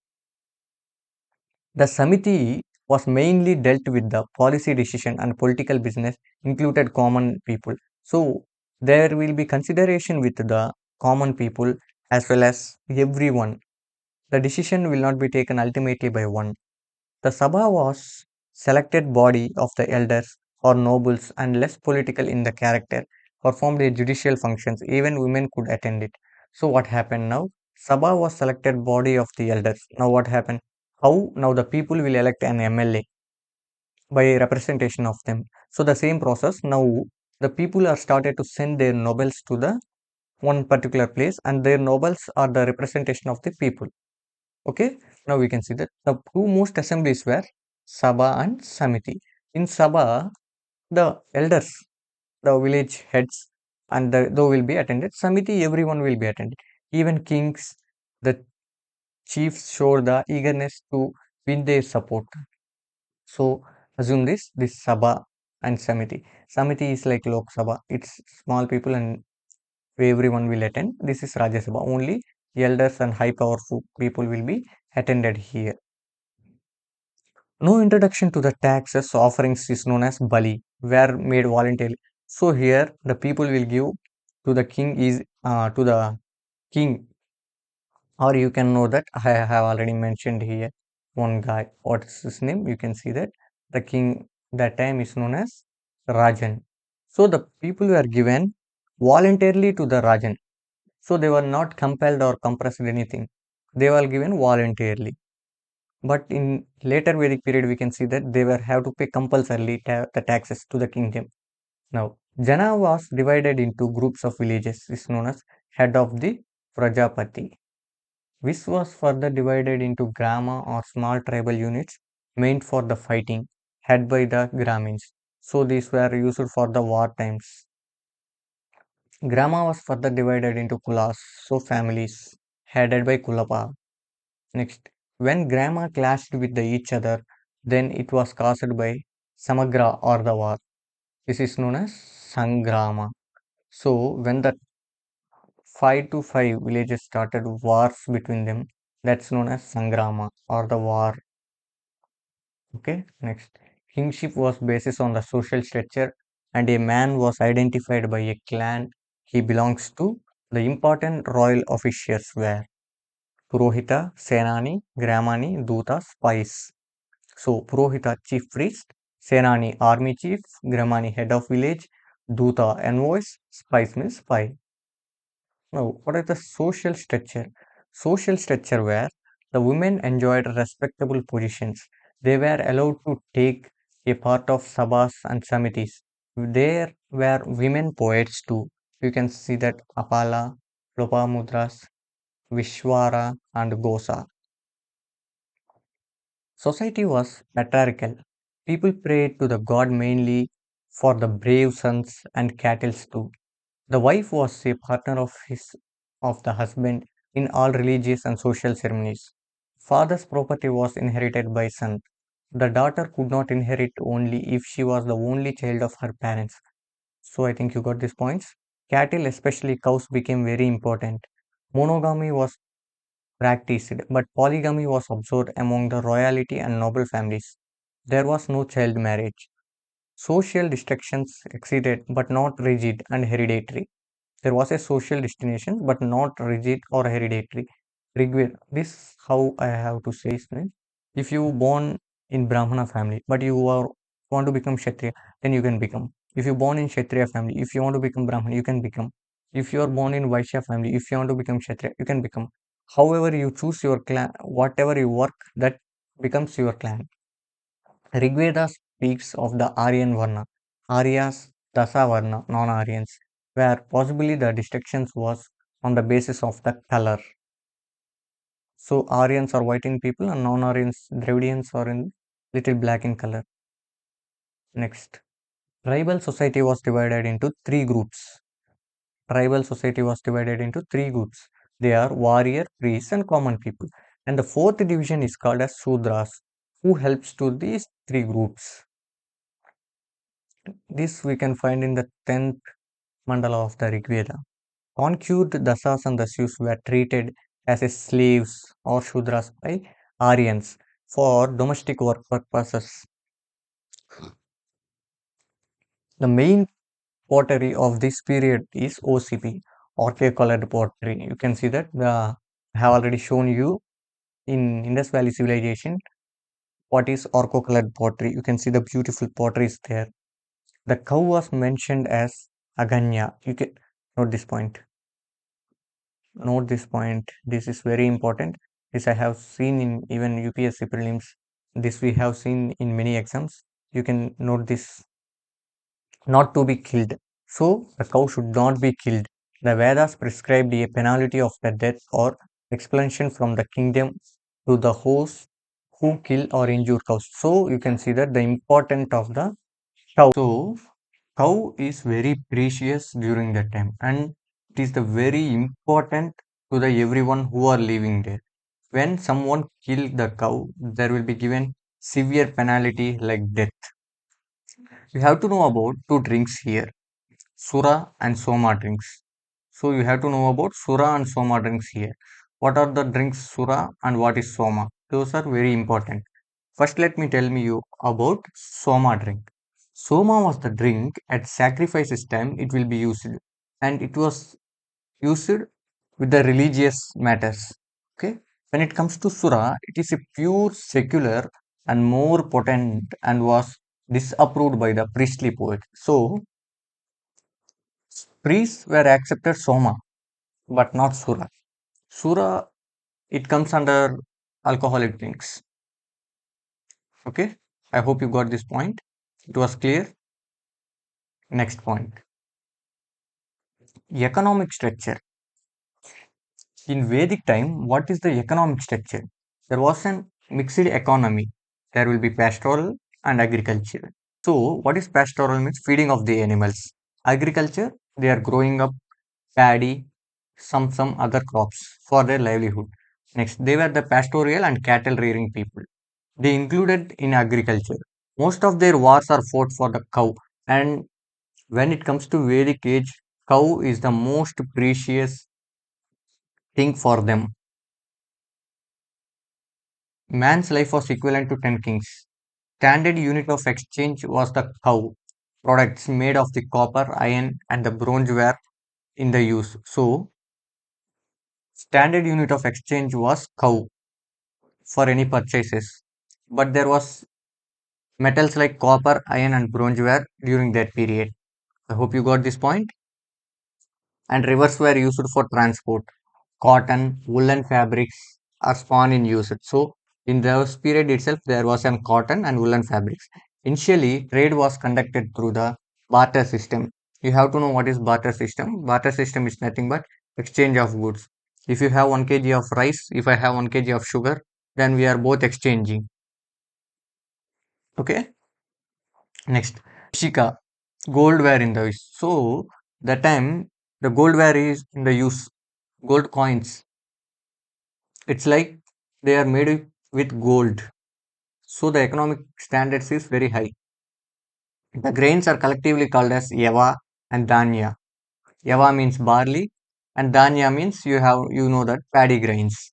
The Samiti was mainly dealt with the policy decision and political business, included common people. So there will be consideration with the common people as well as everyone. The decision will not be taken ultimately by one. The Sabha was selected body of the elders or nobles and less political in the character, performed a judicial functions. Even women could attend it. So what happened now? Sabha was selected body of the elders. Now what happened? How now the people will elect an MLA by representation of them. So the same process now the people are started to send their nobles to the one particular place and their nobles are the representation of the people. Okay, now we can see that the two most assemblies were Sabha and Samiti. In Sabha, the elders, the village heads, and though will be attended. Samiti, everyone will be attended. Even kings, the chiefs show the eagerness to win their support. So assume this Sabha and Samiti. Samiti is like Lok Sabha. It's small people and everyone will attend. This is Rajya Sabha. Only elders and high powerful people will be attended here. No introduction to the taxes offerings is known as Bali, were made voluntarily. So here the people will give to the king is to the king, or you can know that I have already mentioned here one guy. What is his name? You can see that the king that time is known as Rajan. So the people were given voluntarily to the Rajan. So they were not compelled or compressed anything. They were given voluntarily. But in later Vedic period, we can see that they were have to pay compulsorily the taxes to the kingdom. Now, Jana was divided into groups of villages, is known as head of the Prajapati. This was further divided into grama or small tribal units meant for the fighting, head by the Gramins. So these were used for the war times. Grama was further divided into kulas, so families headed by Kulapa. Next, when grama clashed with each other, then it was caused by Samagra or the war. This is known as Sangrama. So, when the 5 to 5 villages started wars between them, that's known as Sangrama or the war. Okay, next. Kingship was based on the social structure, and a man was identified by a clan he belongs to. The important royal officials were Purohita, Senani, Gramani, Duta, spies. So, Purohita, chief priest, Senani, army chief, Gramani, head of village, Duta, envoys, spies means spy. Now, what is the social structure? Social structure where the women enjoyed respectable positions. They were allowed to take a part of sabhas and samitis. There were women poets too. You can see that Apala, Lopamudras, Vishwara, and Gosa. Society was patriarchal. People prayed to the god mainly for the brave sons and cattle too. The wife was a partner of the husband in all religious and social ceremonies. Father's property was inherited by son. The daughter could not inherit only if she was the only child of her parents. So I think you got these points. Cattle, especially cows, became very important. Monogamy was practiced, but polygamy was observed among the royalty and noble families. There was no child marriage. Social distinctions existed, but not rigid and hereditary. There was a social destination, but not rigid or hereditary. Rigveda. This how I have to say is that if you born in Brahmana family, but you are want to become Kshatriya, then you can become. If you born in Kshatriya family, if you want to become Brahman, you can become. If you are born in Vaishya family, if you want to become Kshatriya, you can become. However, you choose your clan, whatever you work, that becomes your clan. Rigveda speaks of the Aryan Varna, Aryas, Dasa Varna, non-Aryans, where possibly the distinctions was on the basis of the color. So Aryans are white in people and non-Aryans, Dravidians are in little black in color. Next, tribal society was divided into three groups. Tribal society was divided into three groups. They are warrior, priests, and common people. And the fourth division is called as Sudras, who helps to these three groups. This we can find in the 10th mandala of the Rigveda. Conquered Dasas and Dasyus were treated as a slaves or Shudras by Aryans for domestic work purposes. The main pottery of this period is OCP, orchid colored pottery. You can see that I have already shown you in Indus Valley civilization what is orco colored pottery. You can see the beautiful pottery is there. The cow was mentioned as Aganya. You can note this point. Note this point. This is very important. This I have seen in even UPSC prelims. This we have seen in many exams. You can note this, not to be killed. So the cow should not be killed. The Vedas prescribed a penalty of the death or expulsion from the kingdom to the host who kill or injure cows. So you can see that the importance of the cow. So cow is very precious during that time, and it is the very important to the everyone who are living there. When someone kill the cow, there will be given severe penalty like death. You have to know about two drinks here, Sura and Soma drinks. So you have to know about Sura and Soma drinks here. What are the drinks Sura and what is Soma? Those are very important. First, let me tell me you about Soma drink. Soma was the drink at sacrifices time it will be used, and it was used with the religious matters. Okay, when it comes to Sura, it is a pure secular and more potent and was disapproved by the priestly poet. So priests were accepted Soma, but not Sura. Sura, it comes under alcoholic drinks. Okay, I hope you got this point. It was clear. Next point, economic structure. In Vedic time, what is the economic structure? There was an mixed economy. There will be pastoral and agriculture. So, what is pastoral means feeding of the animals. Agriculture, they are growing up paddy, some other crops for their livelihood. Next, they were the pastoral and cattle rearing people. They included in agriculture. Most of their wars are fought for the cow, and when it comes to Vedic age, cow is the most precious thing for them. Man's life was equivalent to 10 kings. Standard unit of exchange was the cow. Products made of the copper, iron, and the bronze were in the use. So, standard unit of exchange was cow for any purchases. But there was metals like copper, iron, and bronze were during that period. I hope you got this point. And rivers were used for transport. Cotton, woolen fabrics are spawn in use. So in those period itself, there was an cotton and woolen fabrics. Initially, trade was conducted through the barter system. You have to know what is barter system. Barter system is nothing but exchange of goods. If you have 1 kg of rice, if I have 1 kg of sugar, then we are both exchanging. Okay. Next, Shika, gold ware in the use. So the time the gold ware is in the use, gold coins. It's like they are made with gold. So the economic standards is very high. The grains are collectively called as Yava and Danya. Yava means barley and Danya means you know that paddy grains.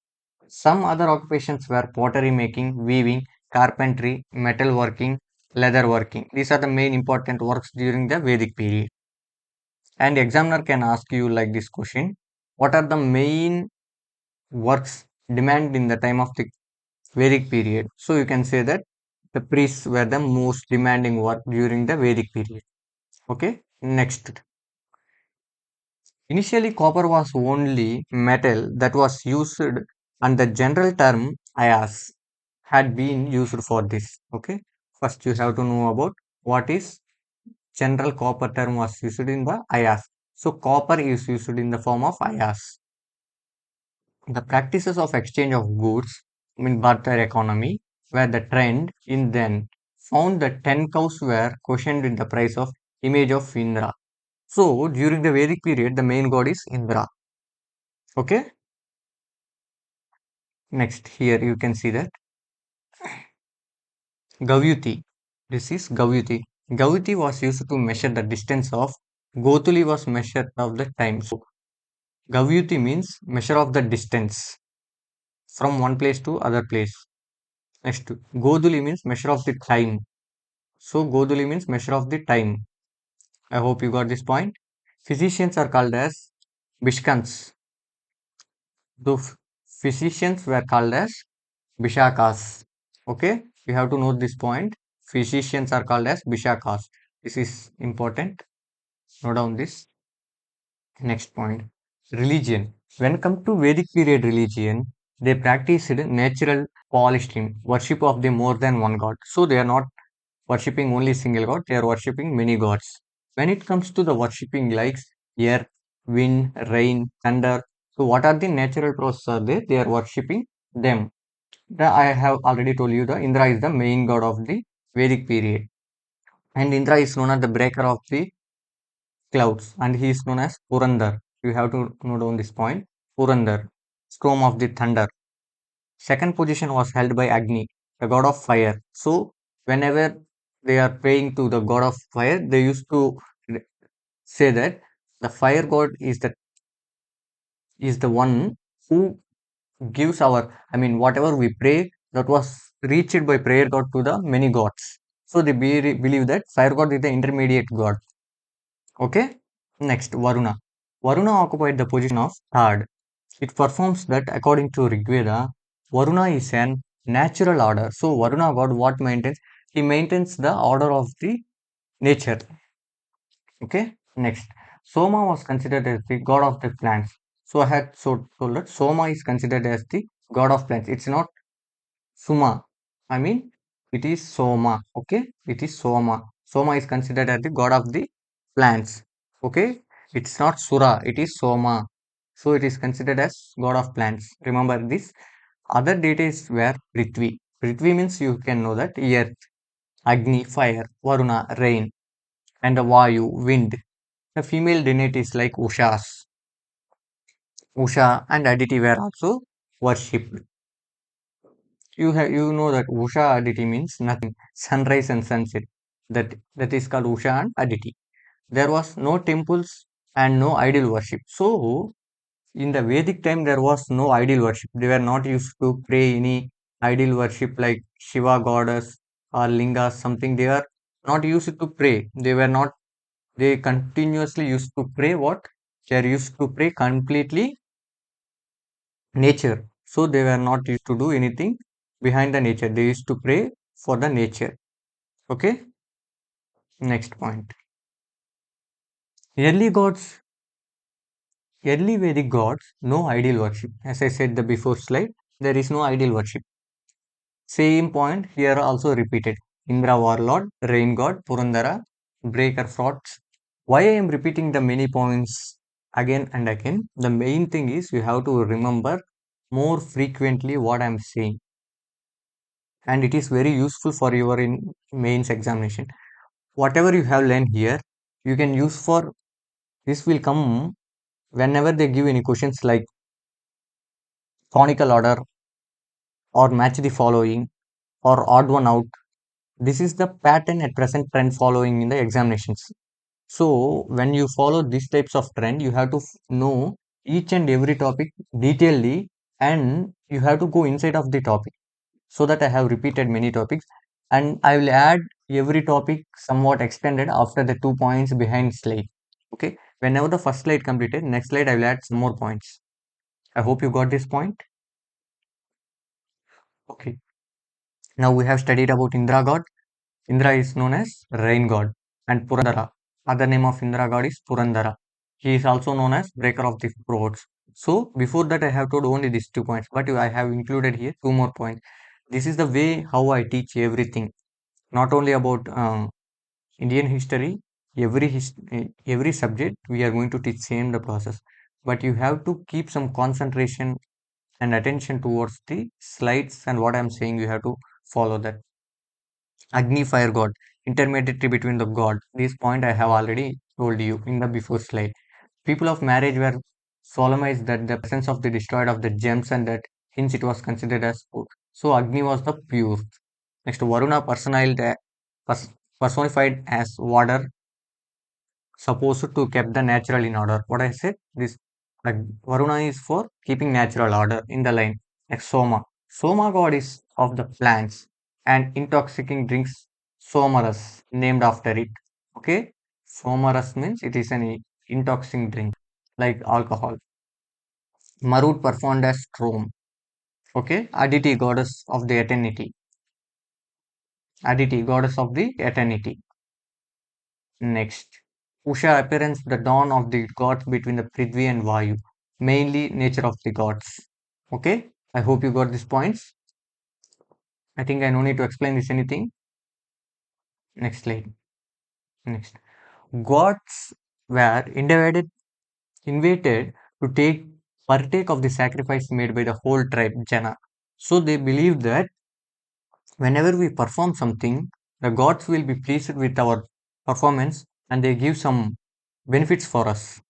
Some other occupations were pottery making, weaving, carpentry, metal working, leather working. These are the main important works during the Vedic period. And examiner can ask you like this question: what are the main works demanded in the time of the Vedic period? So you can say that the priests were the most demanding work during the Vedic period. Okay, next. Initially, copper was only metal that was used, and the general term ayas had been used for this. Okay, first you have to know about what is general copper term was used in the ayas. So, copper is used in the form of ayas. The practices of exchange of goods in barter economy were the trend in then found that 10 cows were questioned with the price of image of Indra. So, during the Vedic period, the main god is Indra. Okay. Next, here you can see that Gavyuti. This is Gavyuti. Gavyuti was used to measure the distance of Gotuli was measure of the time. So Gavyuti means measure of the distance from one place to other place. Next, Goduli means measure of the time. So Goduli means measure of the time. I hope you got this point. Physicians are called as Bishkans. The physicians were called as Bishakas. Okay, we have to note this point. Physicians are called as Bishakas. This is important. Note down this. Next point. Religion. When come to Vedic period religion, they practiced natural polytheism, worship of the more than one god. So they are not worshipping only single god, they are worshipping many gods. When it comes to the worshipping likes air, wind, rain, thunder, so what are the natural processes are there? They are worshipping them. I have already told you the Indra is the main god of the Vedic period. And Indra is known as the breaker of the clouds and he is known as Purandar. You have to note down this point. Purandar, storm of the thunder. Second position was held by Agni, the god of fire. So whenever they are praying to the god of fire, they used to say that the fire god is the one who gives our, I mean, whatever we pray, that was reached by prayer god to the many gods. So they believe that fire god is the intermediate god. Okay. Next, Varuna. Varuna occupied the position of third. It performs that according to Rigveda, Varuna is an natural order. So Varuna god what maintains? He maintains the order of the nature. Okay. Next, Soma was considered as the god of the plants. So I had told that Soma is considered as the god of plants. It's not Suma. I mean, it is Soma. Okay, it is Soma. Soma is considered as the god of the plants. Okay, it's not Sura. It is Soma. So it is considered as god of plants. Remember this. Other deities were Prithvi. Prithvi means you can know that earth, Agni, fire, Varuna, rain, and the Vayu, wind. The female deities like Usha and Aditi were also worshipped. You know that Usha Aditi means nothing. Sunrise and sunset. That is called Usha and Aditi. There was no temples and no idol worship. So in the Vedic time there was no idol worship. They were not used to pray any idol worship like Shiva goddess or Lingas something. They were not used to pray. They continuously used to pray what? They are used to pray completely nature. So they were not used to do anything behind the nature. They used to pray for the nature. Okay. Next point. Early gods, early Vedic gods, no idol worship. As I said the before slide, there is no idol worship. Same point here also repeated. Indra warlord, rain god, Purandara, breaker frauds. Why I am repeating the many points? again and again. The main thing is you have to remember more frequently what I'm saying, and it is very useful for your in mains examination. Whatever you have learned here, you can use for this will come whenever they give any questions like conical order or match the following or odd one out. This is the pattern at present trend following in the examinations. So when you follow these types of trend, you have to know each and every topic detailedly, and you have to go inside of the topic. So that I have repeated many topics, and I will add every topic somewhat extended after the 2 points behind slide. Okay. Whenever the first slide completed, next slide I will add some more points. I hope you got this point. Okay. Now we have studied about Indra god. Indra is known as rain god, and Purandara. Other name of Indra god is Purandara. He is also known as breaker of the roads. So before that I have told only these 2 points, but I have included here two more points. This is the way how I teach everything, not only about Indian history. Every subject we are going to teach same the process, but you have to keep some concentration and attention towards the slides and what I'm saying. You have to follow that. Agni fire god, intermediary between the god. This point I have already told you in the before slide. People of marriage were solemnized that the presence of the destroyed of the gems, and that hence it was considered as food. So Agni was the pure. Next, Varuna pers- personified as water, supposed to keep the natural in order. What I said, this Varuna is for keeping natural order in the line. Next, Soma. Soma god is of the plants and intoxicating drinks. Somaras, named after it. Okay, Somaras means it is an intoxicating drink like alcohol. Marut performed as Strom. Okay, Aditi, goddess of the eternity. Aditi, goddess of the eternity. Next, Usha appearance the dawn of the gods between the Prithvi and Vayu, mainly nature of the gods. Okay, I hope you got these points. I think I no need to explain this anything. Next slide. Next, gods were invited to take partake of the sacrifice made by the whole tribe Jana. So they believe that whenever we perform something, the gods will be pleased with our performance and they give some benefits for us.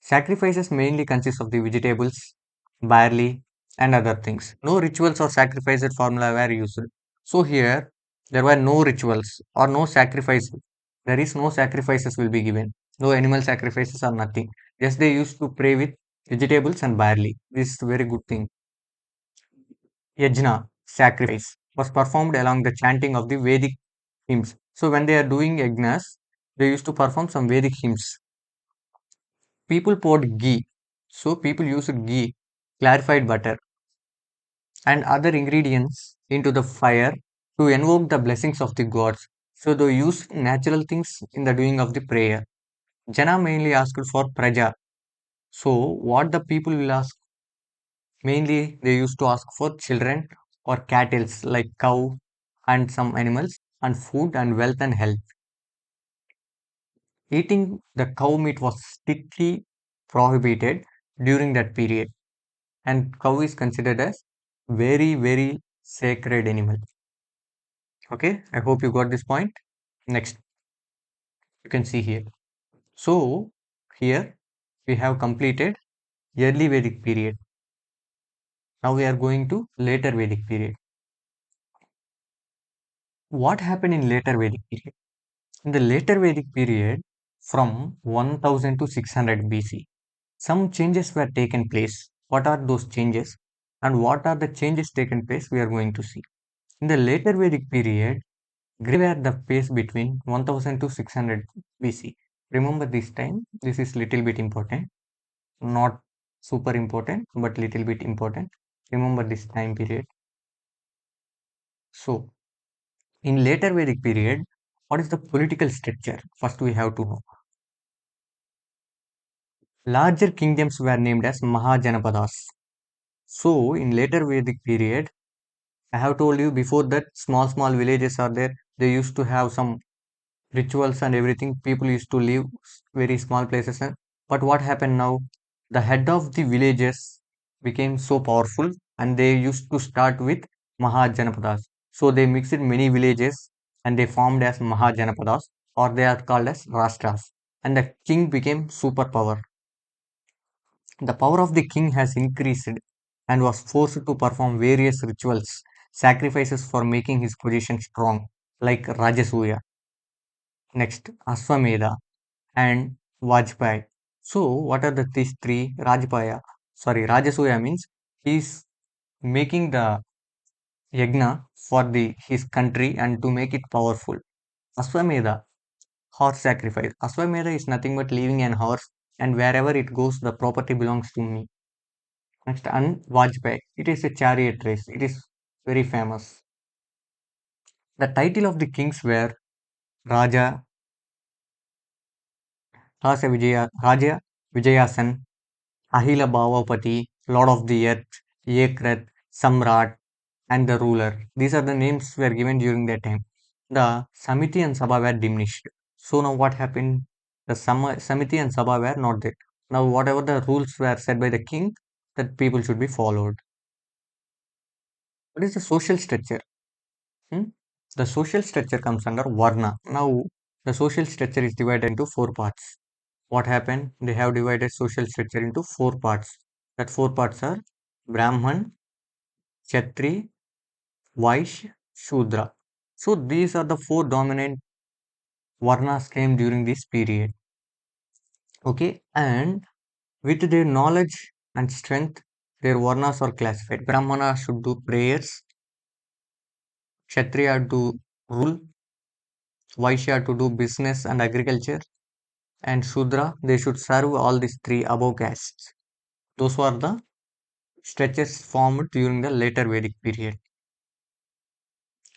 Sacrifices mainly consist of the vegetables, barley, and other things. No rituals or sacrifices formula were used. So here there were no rituals or no sacrifice. There is no sacrifices will be given. No animal sacrifices or nothing. Just they used to pray with vegetables and barley. This is a very good thing. Yajna, sacrifice, was performed along the chanting of the Vedic hymns. So when they are doing yajnas, they used to perform some Vedic hymns. People poured ghee. So people used ghee, clarified butter, and other ingredients into the fire to invoke the blessings of the gods. So they used natural things in the doing of the prayer. Jana mainly asked for praja. So what the people will ask? Mainly they used to ask for children or cattle like cow and some animals, and food and wealth and health. Eating the cow meat was strictly prohibited during that period, and cow is considered as very sacred animal. Okay, I hope you got this point. Next, you can see here. So here we have completed early Vedic period. Now we are going to later Vedic period. What happened in later Vedic period? In the later Vedic period, from 1000 to 600 BC, some changes were taken place. What are those changes? And what are the changes taken place? We are going to see. In the later Vedic period, grey were the phase between 1000 to 600 BC. Remember this time, this is little bit important, not super important, but little bit important. Remember this time period. So, in later Vedic period, what is the political structure? First, we have to know. Larger kingdoms were named as Mahajanapadas. So, in later Vedic period, I have told you before that small villages are there. They used to have some rituals and everything. People used to live very small places, and But what happened now? The head of the villages became so powerful and they used to start with Mahajanapadas. So they mixed many villages and they formed as Mahajanapadas or they are called as Rastras. And the king became superpower. The power of the king has increased and was forced to perform various rituals, sacrifices for making his position strong, like Rajasuya, next Aswamedha, and Vajpayee. So, what are these three? Rajasuya means he's making the yagna for his country and to make it powerful. Aswamedha, horse sacrifice. Aswamedha is nothing but leaving an horse, and wherever it goes, the property belongs to me. Next, and Vajpayee. It is a chariot race. It is very famous. The title of the kings were Raja, Raja Vijayasan, Ahila Bhavapati, Lord of the Earth, Ekrat, Samrat, and the ruler. These are the names were given during that time. The Samiti and Sabha were diminished. So now what happened? The Samiti and Sabha were not there. Now whatever the rules were set by the king, that people should be followed. What is the social structure? Hmm? The social structure comes under Varna. Now the social structure is divided into four parts. What happened? They have divided social structure into four parts. That four parts are Brahman, Kshatri, Vaishya, Shudra. So these are the four dominant Varnas came during this period. Okay, and with their knowledge and strength, their Varnas are classified. Brahmana should do prayers, Kshatriya to rule, Vaishya to do business and agriculture, and Shudra they should serve all these three above castes. Those were the structures formed during the later Vedic period.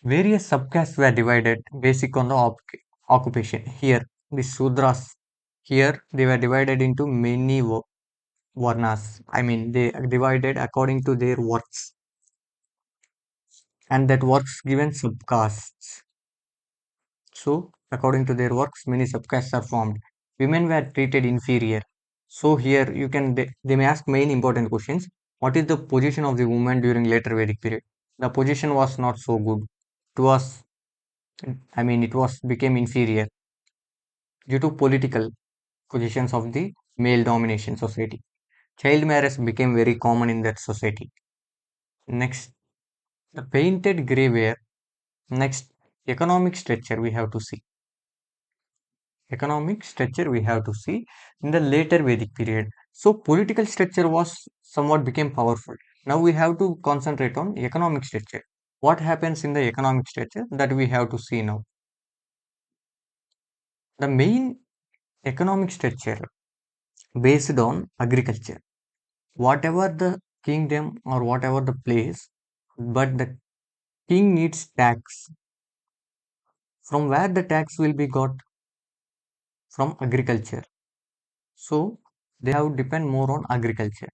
Various subcastes were divided basic on the occupation. Here, the Sudras, here they were divided into many Varnas. I mean, they are divided according to their works, and that works given subcastes. So, according to their works, many subcastes are formed. Women were treated inferior. So, here you can they may ask main important questions. What is the position of the woman during later Vedic period? The position was not so good. It was, I mean, it was became inferior due to political positions of the male domination society. Child marriage became very common in that society. Next, the painted grey ware. Next, economic structure we have to see. Economic structure we have to see in the later Vedic period. So political structure was somewhat became powerful. Now we have to concentrate on economic structure. What happens in the economic structure that we have to see now. The main economic structure based on agriculture. Whatever the kingdom or whatever the place, but the king needs tax. From where the tax will be got? From agriculture. So they have depend more on agriculture.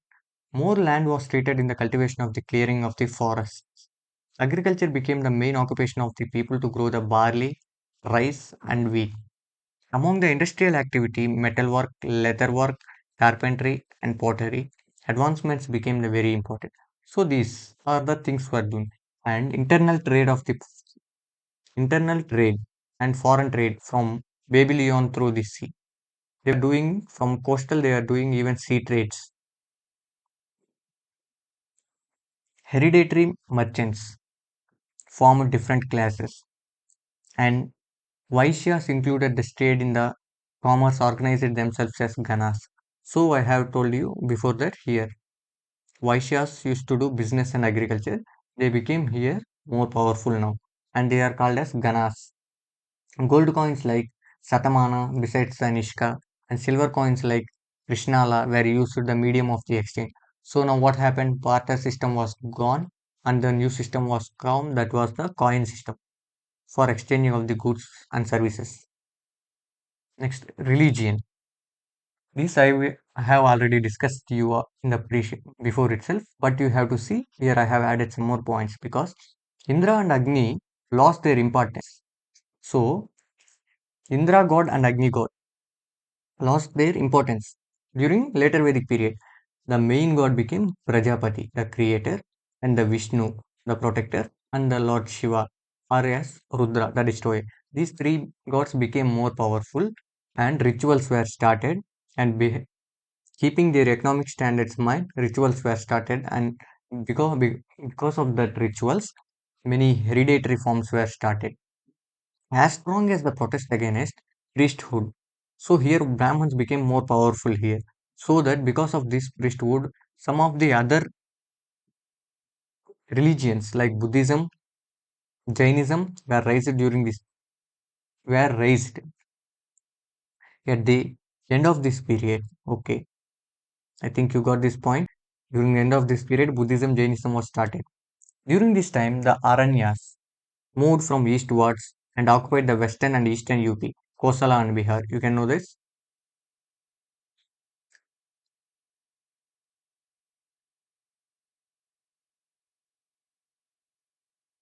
More land was treated in the cultivation of the clearing of the forests. Agriculture became the main occupation of the people to grow the barley, rice, and wheat. Among the industrial activity, metalwork, leatherwork, carpentry, and pottery, advancements became the very important. So these are the things were done. And internal trade and foreign trade from Babylon through the sea. They are doing from coastal, they are doing even sea trades. Hereditary merchants formed different classes, and Vaishyas included the stayed in the commerce organized themselves as Ganas. So I have told you before that here Vaishyas used to do business and agriculture. They became here more powerful now, and they are called as Ganas. Gold coins like Satamana, besides the Nishka, and silver coins like Krishnala were used the medium of the exchange. So now what happened? Barter system was gone, and the new system was come. That was the coin system for exchanging of the goods and services. Next, religion. This I have already discussed you in the before itself, but you have to see here I have added some more points because Indra and Agni lost their importance. So Indra god and Agni god lost their importance. During later Vedic period, the main god became Prajapati, the creator, and the Vishnu, the protector, and the Lord Shiva, or as Rudra, the destroyer. These three gods became more powerful, and rituals were started. And keeping their economic standards in mind, rituals were started, and because of that rituals, many hereditary forms were started. As strong as the protest against priesthood. So here Brahmins became more powerful here. So that because of this priesthood, some of the other religions like Buddhism, Jainism were raised at the end of this period. Okay, I think you got this point. During the end of this period, Buddhism, Jainism was started. During this time, the Aryans moved from eastwards and occupied the western and eastern UP, Kosala and Bihar. You can know this.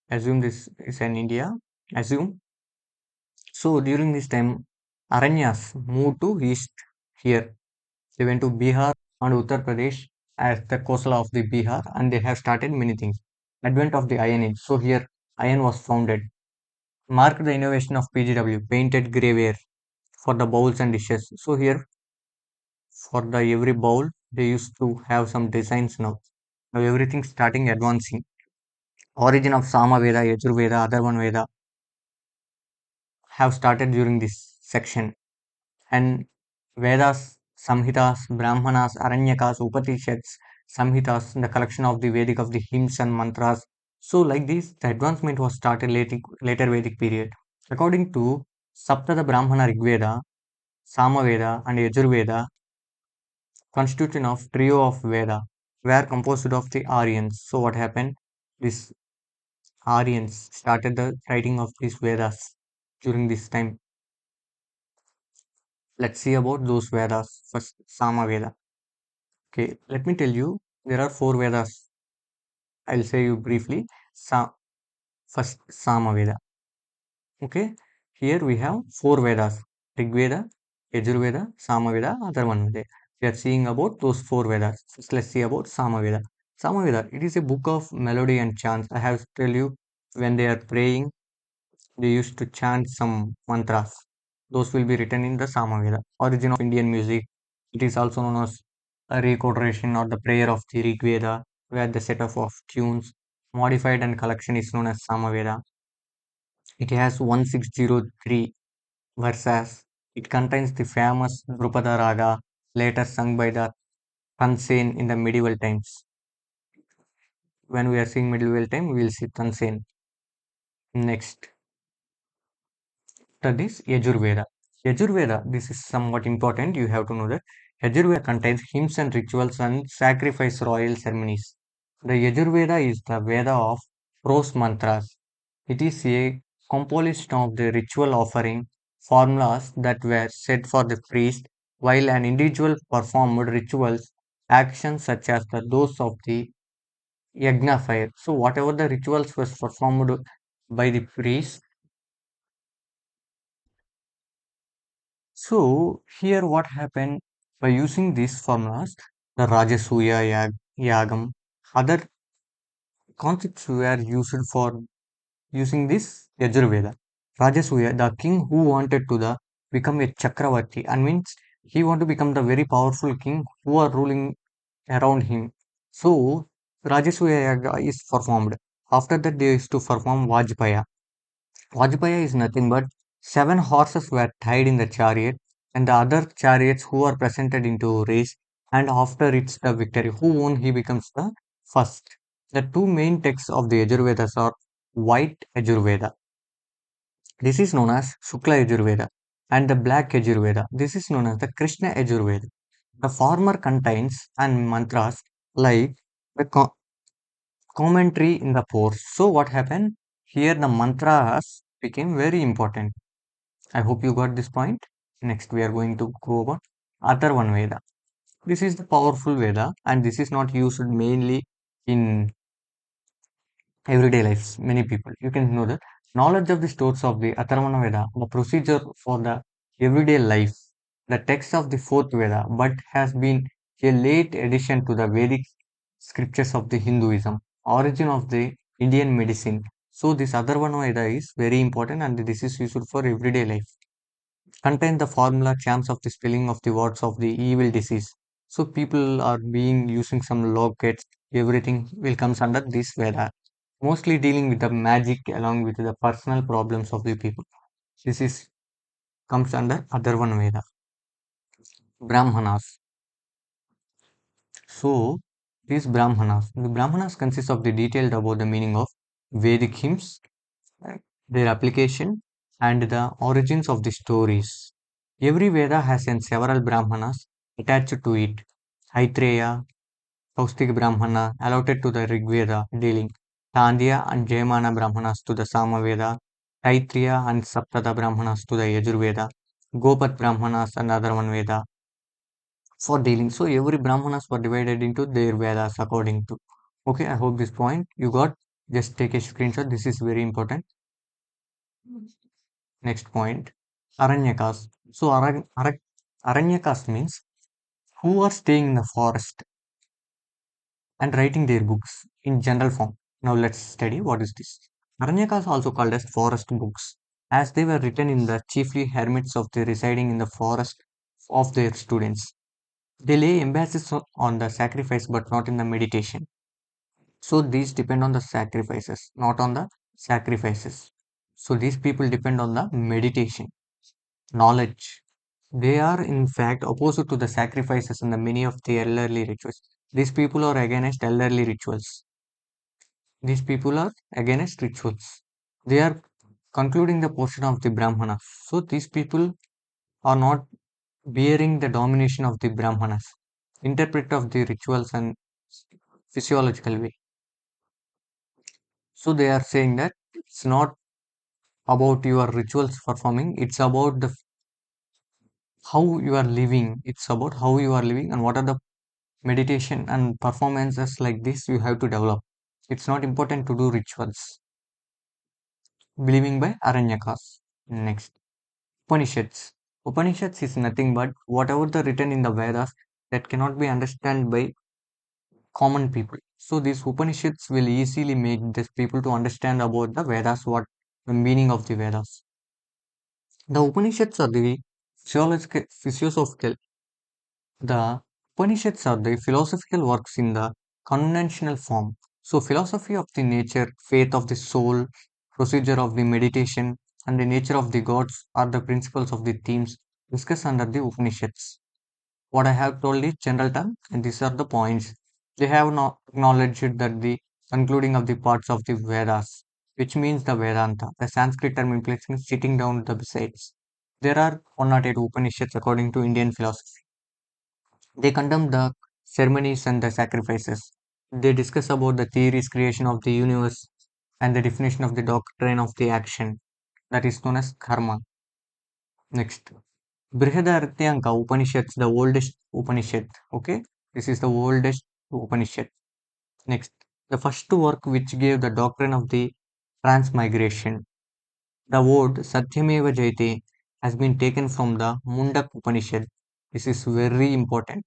Assume this is in India. Assume. So during this time, Aranyas moved to east here. They went to Bihar and Uttar Pradesh as the Kosala of the Bihar, and they have started many things. Advent of the Iron Age. So here, iron was founded. Marked the innovation of PGW, painted graveware for the bowls and dishes. So here, for the every bowl, they used to have some designs now. Now everything starting advancing. Origin of Sama Veda, Yajurveda, Atharvana Veda have started during this section. And Vedas, Samhitas, Brahmanas, Aranyakas, Upanishads, Samhitas, the collection of the Vedic of the hymns and mantras. So, like this, the advancement was started later Vedic period. According to Saptada Brahmana Rigveda, Samaveda, and Yajurveda, constitution of trio of Veda, were composed of the Aryans. So, what happened? This Aryans started the writing of these Vedas during this time. Let's see about those Vedas. First, Samaveda. Okay, let me tell you, there are four Vedas. I'll say you briefly. First, Samaveda. Okay, here we have four Vedas: Rigveda, Yajurveda, Samaveda, Atharvana Veda. We are seeing about those four Vedas. First, let's see about Samaveda. Samaveda, it is a book of melody and chants. I have to tell you, when they are praying, they used to chant some mantras. Those will be written in the Samaveda. Origin of Indian music. It is also known as a recordation or the prayer of the Rigveda, where the set of tunes modified and collection is known as Samaveda. It has 1603 verses. It contains the famous Drupada Raga, later sung by the Tansen in the medieval times. When we are seeing medieval time, we will see Tansen. Next, that is Yajurveda. Yajurveda, this is somewhat important. You have to know that Yajurveda contains hymns and rituals and sacrifice royal ceremonies. The Yajurveda is the Veda of prose mantras. It is a compilation of the ritual offering formulas that were set for the priest, while an individual performed rituals actions such as those of the yagna fire. So whatever the rituals was performed by the priest. So here what happened by using these formulas, the Rajasuya Yagam, other concepts were used for using this Yajurveda. Rajasuya, the king who wanted to become a Chakravarti, and means he want to become the very powerful king who are ruling around him. So Rajasuya Yaga is performed. After that, they used to perform Vajpaya. Vajpaya is nothing but seven horses were tied in the chariot, and the other chariots who are presented into a race, and after it's the victory, who won, he becomes the first. The two main texts of the Yajurvedas are White Yajurveda. This is known as Shukla Yajurveda, and the Black Yajurveda. This is known as the Krishna Yajurveda. The former contains and mantras like the commentary in the pores. So what happened? Here the mantras became very important. I hope you got this point. Next, we are going to go about Atharvana Veda. This is the powerful Veda, and this is not used mainly in everyday lives. Many people, you can know that knowledge of the stores of the Atharvana Veda, the procedure for the everyday life. the text of the fourth Veda, but has been a late addition to the Vedic scriptures of the Hinduism. Origin of the Indian medicine. So this other one Veda is very important and this is useful for everyday life. Contain the formula charms of the spelling of the words of the evil disease. So people are being using some lockets, everything will comes under this Veda. Mostly dealing with the magic along with the personal problems of the people. This is comes under other one Veda. Brahmanas. So the Brahmanas consist of the detailed about the meaning of Vedic hymns, uh, their application, and the origins of the stories. Every Veda has several Brahmanas attached to it. Aitreya, Kaustik Brahmana allotted to the Rigveda dealing Tandya and Jayamana Brahmanas to the Samaveda, Taitriya and Saptada Brahmanas to the Yajurveda, Gopat Brahmanas and other one Veda for dealing. So every Brahmanas were divided into their Vedas according to. Okay, I hope this point you got. Just take a screenshot. This is very important. Next point, Aranyakas. So Aranyakas means who are staying in the forest and writing their books in general form. Now let's study what is this. Aranyakas also called as forest books, as they were written in the chiefly hermits of the residing in the forest of their students. They lay emphasis on the sacrifice but not in the meditation. So these depend on the sacrifices, not on the sacrifices. So these people depend on the meditation, knowledge. They are in fact opposite to the sacrifices in the many of the elderly rituals. These people are against elderly rituals. These people are against rituals. They are concluding the portion of the Brahmanas. So these people are not bearing the domination of the Brahmanas, interpret of the rituals and physiological way. So they are saying that it's not about your rituals performing, it's about the how you are living. It's about how you are living and what are the meditation and performances like this you have to develop. It's not important to do rituals. Believing by Aranyakas. Next, Upanishads. Upanishads is nothing but whatever the written in the Vedas that cannot be understood by common people. So these Upanishads will easily make these people to understand about the Vedas, what the meaning of the Vedas. The Upanishads are the physiosophical. The Upanishads are the philosophical works in the conventional form. So philosophy of the nature, faith of the soul, procedure of the meditation, and the nature of the gods are the principles of the themes discussed under the Upanishads. What I have told is general term, and these are the points. They have not acknowledged that the concluding of the parts of the Vedas, which means the Vedanta. The Sanskrit term implies sitting down the besides. There are 108 Upanishads according to Indian philosophy. They condemn the ceremonies and the sacrifices. They discuss about the theories, creation of the universe, and the definition of the doctrine of the action that is known as karma. Next, Brihadarthyanka Upanishads, the oldest Upanishad. Okay, this is the oldest Upanishad. Next, the first work which gave the doctrine of the transmigration. The word Satyameva Jayate has been taken from the Mundak Upanishad. This is very important.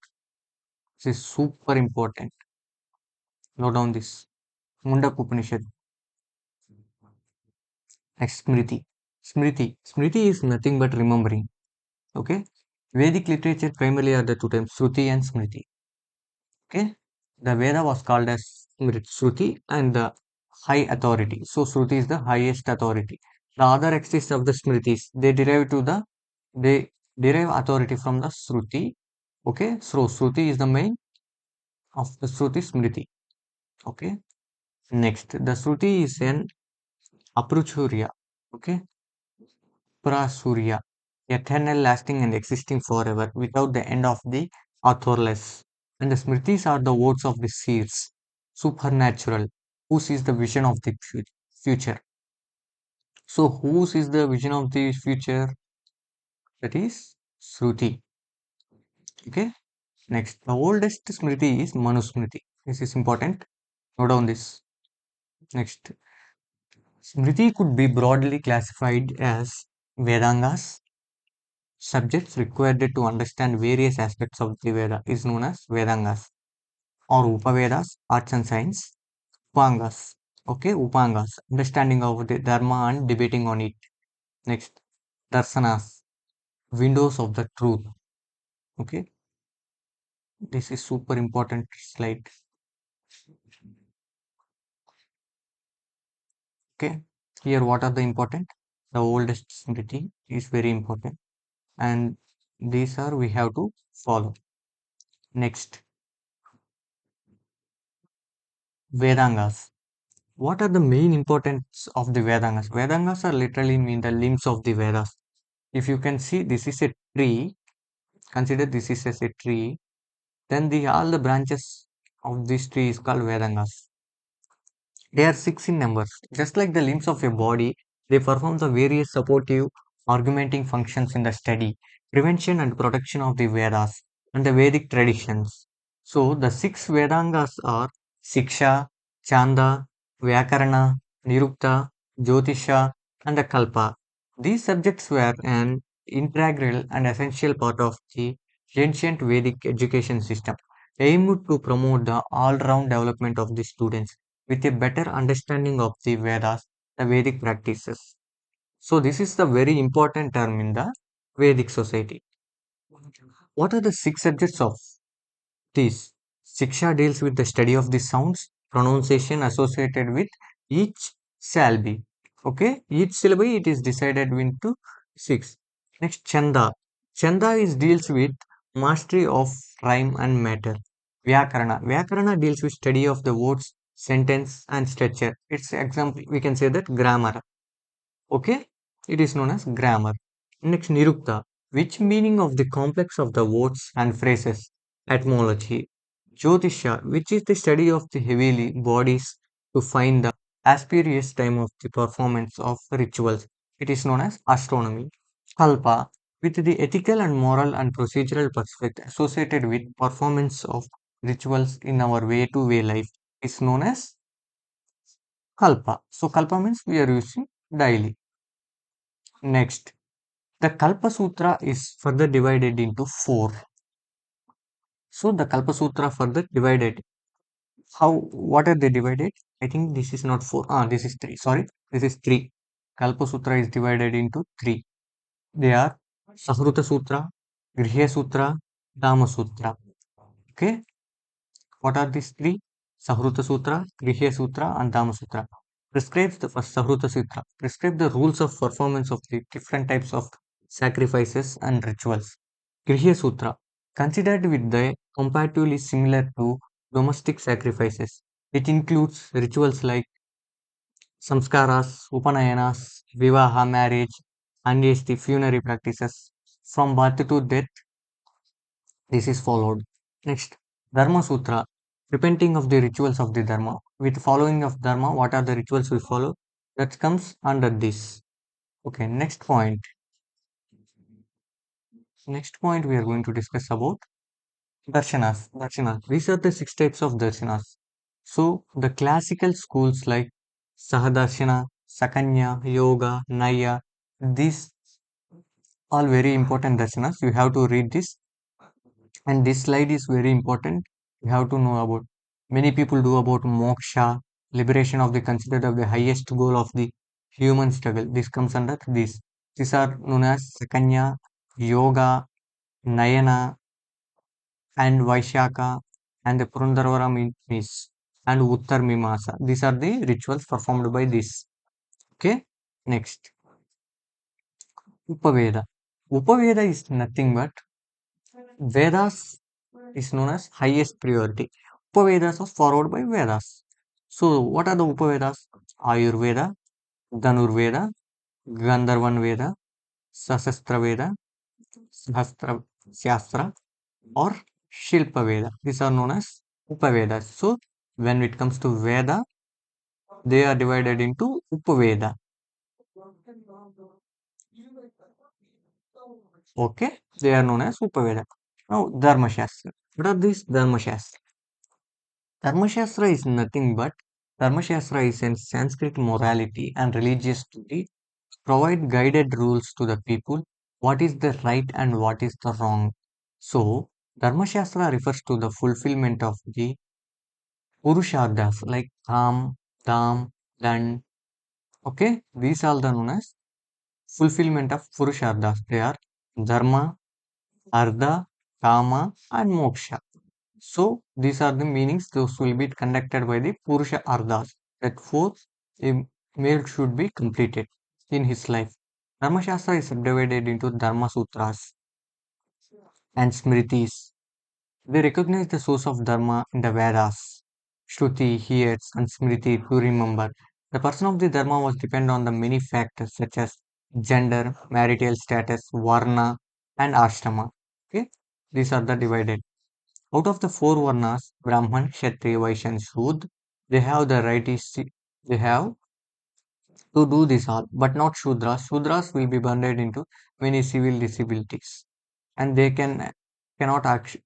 This is super important. Note down this. Mundak Upanishad. Next, Smriti. Smriti is nothing but remembering. Okay. Vedic literature primarily are the two terms Shruti and Smriti. Okay. The Veda was called as Shruti and the high authority. So Shruti is the highest authority. The other axis of the Smritis, they derive authority from the Shruti. Okay. So Shruti is the main of the Shruti Smriti. Okay. Next, the Shruti is an Apruchurya. Okay. Prasurya, eternal, lasting, and existing forever, without the end of the authorless. And the Smritis are the words of the seers, supernatural, who sees the vision of the future. So, who sees the vision of the future? That is Shruti. Okay. Next, the oldest Smriti is Manusmriti. This is important. Note down this. Next, Smriti could be broadly classified as Vedangas, Subjects required to understand various aspects of the Veda is known as Vedangas or Upavedas, arts and science, Upangas. Okay, Upangas, understanding of the Dharma and debating on it. Next, Darsanas, windows of the truth. Okay, this is super important slide. Okay, here what are the important? The oldest smriti is very important, and these are we have to follow. Next, Vedangas. What are the main importance of the Vedangas? Vedangas are literally mean the limbs of the Vedas. If you can see, this is a tree. Consider this is as a tree. Then the all the branches of this tree is called Vedangas. They are six in numbers. Just like the limbs of a body, they perform the various supportive, augmenting functions in the study, prevention and protection of the Vedas and the Vedic traditions. So the six Vedangas are Siksha, Chanda, Vyakarana, Nirukta, Jyotisha, and the Kalpa. These subjects were an integral and essential part of the ancient Vedic education system, aimed to promote the all-round development of the students with a better understanding of the Vedas, the Vedic practices. So, this is the very important term in the Vedic society. What are the six subjects of this? Siksha deals with the study of the sounds, pronunciation associated with each syllable. Okay, each syllable it is decided into six. Next, Chanda. Chanda is deals with mastery of rhyme and matter. Vyakarana. Vyakarana deals with study of the words, sentence, and structure. It's example we can say that grammar. Okay, it is known as grammar. Next, Nirukta, which meaning of the complex of the words and phrases, etymology. Jyotisha, which is the study of the heavenly bodies to find the auspicious time of the performance of rituals. It is known as astronomy. Kalpa, with the ethical and moral and procedural perspective associated with performance of rituals in our way-to-way life, is known as Kalpa. So Kalpa means we are using daily. Next, the Kalpa Sutra is further divided into four. So the Kalpa Sutra further divided. How? What are they divided? I think this is not four. Ah, this is three. Sorry, this is three. Kalpa Sutra is divided into three. They are Sahruta Sutra, Grihya Sutra, Dhamma Sutra. Okay, what are these three? Sahruta Sutra, Grihya Sutra, and Dhamma Sutra. Prescribes the first Sahruta Sutra. Prescribe the rules of performance of the different types of sacrifices and rituals. Grihya Sutra, considered with the comparatively similar to domestic sacrifices. It includes rituals like samskaras, upanayanas, vivaha, marriage, and yes, the funerary practices. From birth to death, this is followed. Next, Dharma Sutra, repenting of the rituals of the Dharma. With following of Dharma, what are the rituals we follow? That comes under this. Okay, next point. Next point we are going to discuss about Darshanas. Darshanas. These are the six types of darshanas. So the classical schools like Sahadarshana, Sakanya, Yoga, Naya, these all very important darshanas. You have to read this, and this slide is very important. You have to know about. Many people do about moksha, liberation of the considered of the highest goal of the human struggle. This comes under this. These are known as Sakanya, Yoga, Nayana, and Vaishaka and the Purundaravara means and Uttar Mimasa. These are the rituals performed by this. Okay. Next, Upaveda. Upaveda is nothing but Vedas is known as highest priority. Upavedas are followed by Vedas. So, what are the Upavedas? Ayurveda, Dhanurveda, Gandharvan Veda, Sasastra Veda, Sahastra Shastra, or Shilpa Veda. These are known as Upavedas. So, when it comes to Veda, they are divided into Upaveda. Okay, they are known as Upaveda. Now, Dharma Shastra. What are these Dharma Shastra? Dharma Shastra is nothing but Dharma Shastra is in Sanskrit morality and religious duty, provide guided rules to the people what is the right and what is the wrong. So, Dharma Shastra refers to the fulfillment of the Purusharthas like Tham, Dham, Dand. Okay, these are the known as fulfillment of Purusharthas. They are Dharma, Artha, Kama, and Moksha. So, these are the meanings. Those will be conducted by the Purusha Arthas. That four a male should be completed in his life. Dharma Shastra is subdivided into Dharma Sutras and Smritis. They recognize the source of Dharma in the Vedas. Shruti, hears, and Smriti to remember. The person of the Dharma was depend on the many factors such as gender, marital status, Varna, and Ashrama. Okay, these are the divided. Out of the four Varnas, Brahman, Kshatriya, Vaishya, and Shudra, they have the right they have to do this all, but not Shudras. Shudras will be bundled into many civil disabilities, and cannot act,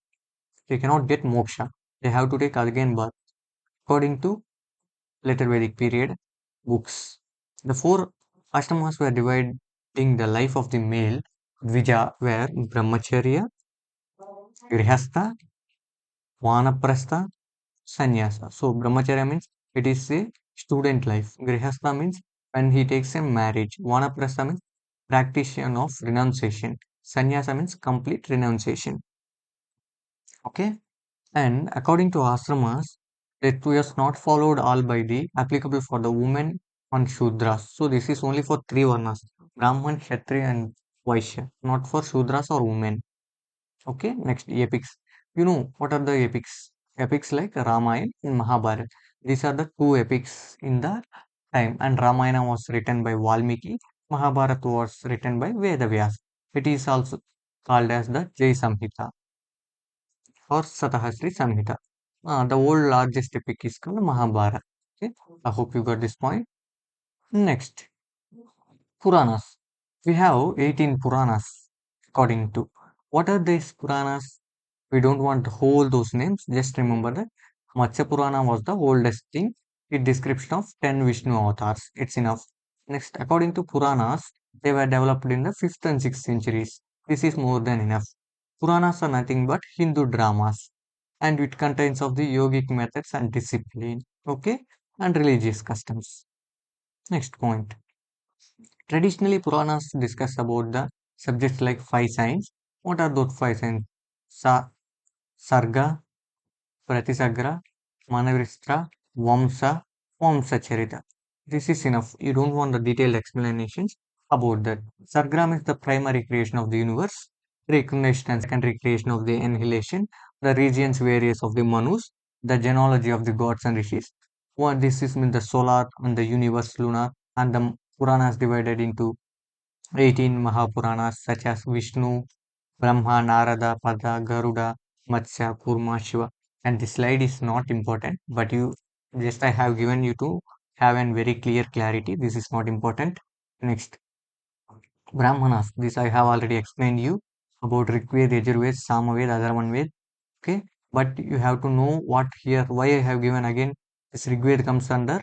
they cannot get moksha. They have to take again birth. According to Later Vedic Period books, the four ashramas were dividing the life of the male. Dvija were Brahmacharya, Grihastha, Vanaprastha, Sannyasa. So Brahmacharya means it is a student life. Grihastha means when he takes a marriage. Vanaprastha means practitioner of renunciation. Sannyasa means complete renunciation. Okay. And according to ashramas, it was not followed all by the applicable for the women on Shudras. So this is only for three varnas, Brahman, Kshatriya, and Vaishya, not for Shudras or women. Okay, next epics. You know what are the epics? Epics like Ramayana and Mahabharata. These are the two epics in the time, and Ramayana was written by Valmiki, Mahabharata was written by Vedavyas. It is also called as the Jai Samhita or Satahasri Samhita. The old largest epic is called Mahabharata. Okay, I hope you got this point. Next, Puranas. We have 18 Puranas according to. What are these Puranas? We don't want to hold those names. Just remember that Matsya Purana was the oldest thing. It description of 10 Vishnu avatars. It's enough. Next, according to Puranas, they were developed in the 5th and 6th centuries. This is more than enough. Puranas are nothing but Hindu dramas, and it contains of the yogic methods and discipline, okay, and religious customs. Next point. Traditionally, Puranas discuss about the subjects like five signs. What are those five signs? Sa Sarga, Pratisagra, Manavistra, Vamsa, Vamsacharita. This is enough. You don't want the detailed explanations about that. Sargram is the primary creation of the universe, recognition and secondary creation of the annihilation, the regions various of the Manus, the genealogy of the gods and rishis. What this is mean the solar and the universe lunar, and the Puranas divided into 18 Mahapuranas such as Vishnu, Brahma, Narada, Pada, Garuda, Matsya, Kurma, Shiva. And this slide is not important, but you just I have given you to have a very clear clarity. This is not important. Next, Brahmanas. This I have already explained you about Rigveda, Yajurveda, Samaveda, Atharvaveda. Okay, but you have to know what here, why I have given again. This Rigveda comes under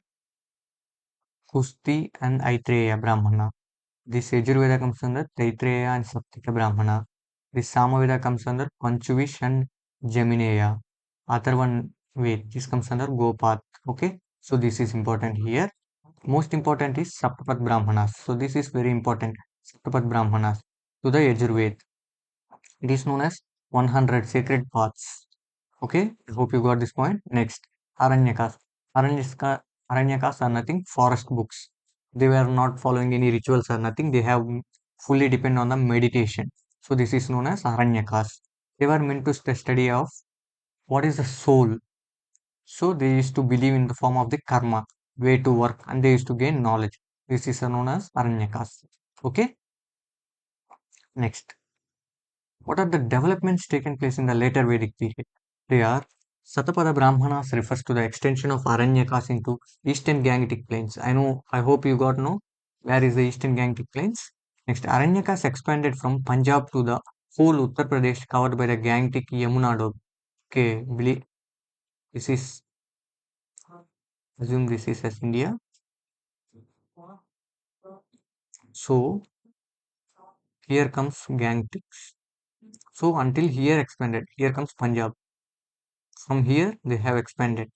Kusti and Aitreya Brahmana. This Yajurveda comes under Taitreya and Saptika Brahmana. This Samaveda comes under Panchuvish and Jamineya. Atharvan Ved, this comes under Gopath. Okay, so this is important here. Most important is Saptapat Brahmanas. So this is very important. Saptapat Brahmanas to the Yajurveda. It is known as 100 sacred paths. Okay, I hope you got this point. Next, Aranyakas. Aranyakas are nothing forest books. They were not following any rituals or nothing. They have fully depend on the meditation. So this is known as Aranyakas. They were meant to study of what is the soul. So they used to believe in the form of the karma, way to work, and they used to gain knowledge. This is known as Aranyakas. Okay, next. What are the developments taken place in the later Vedic period? They are Satapada Brahmanas refers to the extension of Aranyakas into Eastern Gangetic Plains. I hope you got know where is the Eastern Gangetic Plains. Next, Aranyakas expanded from Punjab to the whole Uttar Pradesh covered by the Gangetic Yamuna Doab. Okay, believe this is assume this is as India. So here comes Gangtics. So until here expanded, here comes Punjab. From here they have expanded.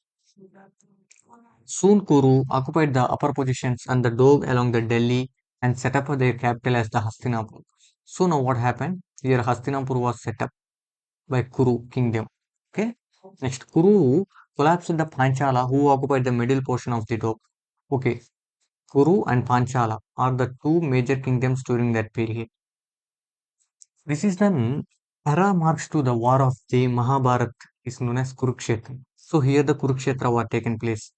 Soon Kuru occupied the upper positions and the dove along the Delhi and set up their capital as the Hastinapur. So now what happened? Here Hastinapur was set up by Kuru kingdom. Okay. Next, Kuru collapsed the Panchala who occupied the middle portion of the dove. Okay. Kuru and Panchala are the two major kingdoms during that period. This is the era marks to the war of the Mahabharata is known as Kurukshetra. So here the Kurukshetra war taken place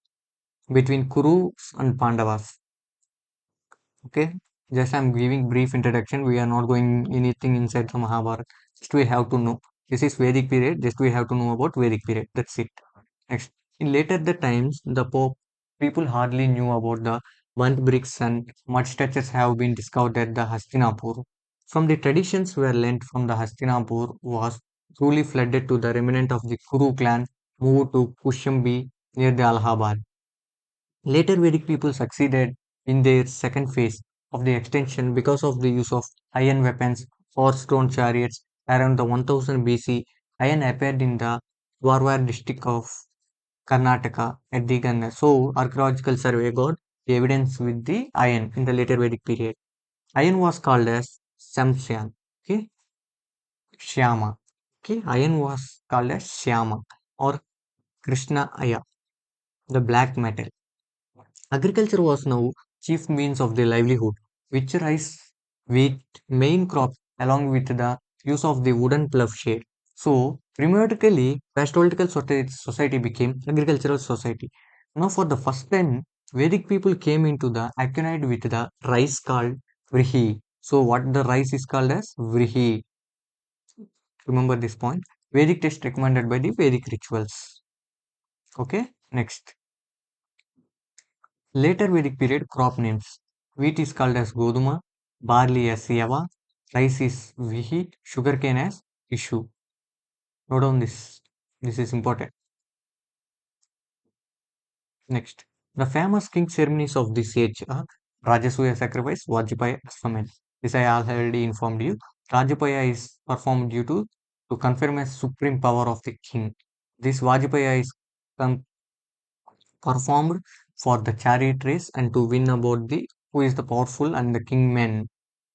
between Kurus and Pandavas. Okay, just I'm giving brief introduction. We are not going anything inside the Mahabharata. Just we have to know. This is Vedic period. Just we have to know about Vedic period. That's it. Next, in later the times, the Pope people hardly knew about the burnt bricks and mud statues have been discovered at the Hastinapur. From the traditions were learnt from the Hastinapur was truly flooded to the remnant of the Kuru clan moved to Kushambi near the Allahabad. Later Vedic people succeeded in their second phase of the extension because of the use of iron weapons, horse-drawn chariots. Around the 1000 BC, iron appeared in the Dwarwar district of Karnataka at the Ganga. So, archaeological survey got the evidence with the iron in the later Vedic period. Iron was called as Samsyan, okay, Shyama. Okay, iron was called as Shyama or Krishna Aya, the black metal. Agriculture was now chief means of their livelihood, which rice, wheat, main crop, along with the use of the wooden plowshare. So, primitively, pastoral society became agricultural society. Now, for the first time, Vedic people came into the acquainted with the rice called vrihi. So, what the rice is called as vrihi. Remember this point. Vedic test recommended by the Vedic rituals. Okay, next. Later Vedic period crop names. Wheat is called as Goduma, barley as Yava, rice is Vihi, sugarcane as Ishu. Note down this. This is important. Next. The famous king ceremonies of this age are Rajasuya sacrifice, Vajpaya Aswamen. This I already informed you. Rajapaya is performed due to confirm a supreme power of the king. This Vajpaya is con- performed for the chariot race and to win about the who is the powerful and the king men.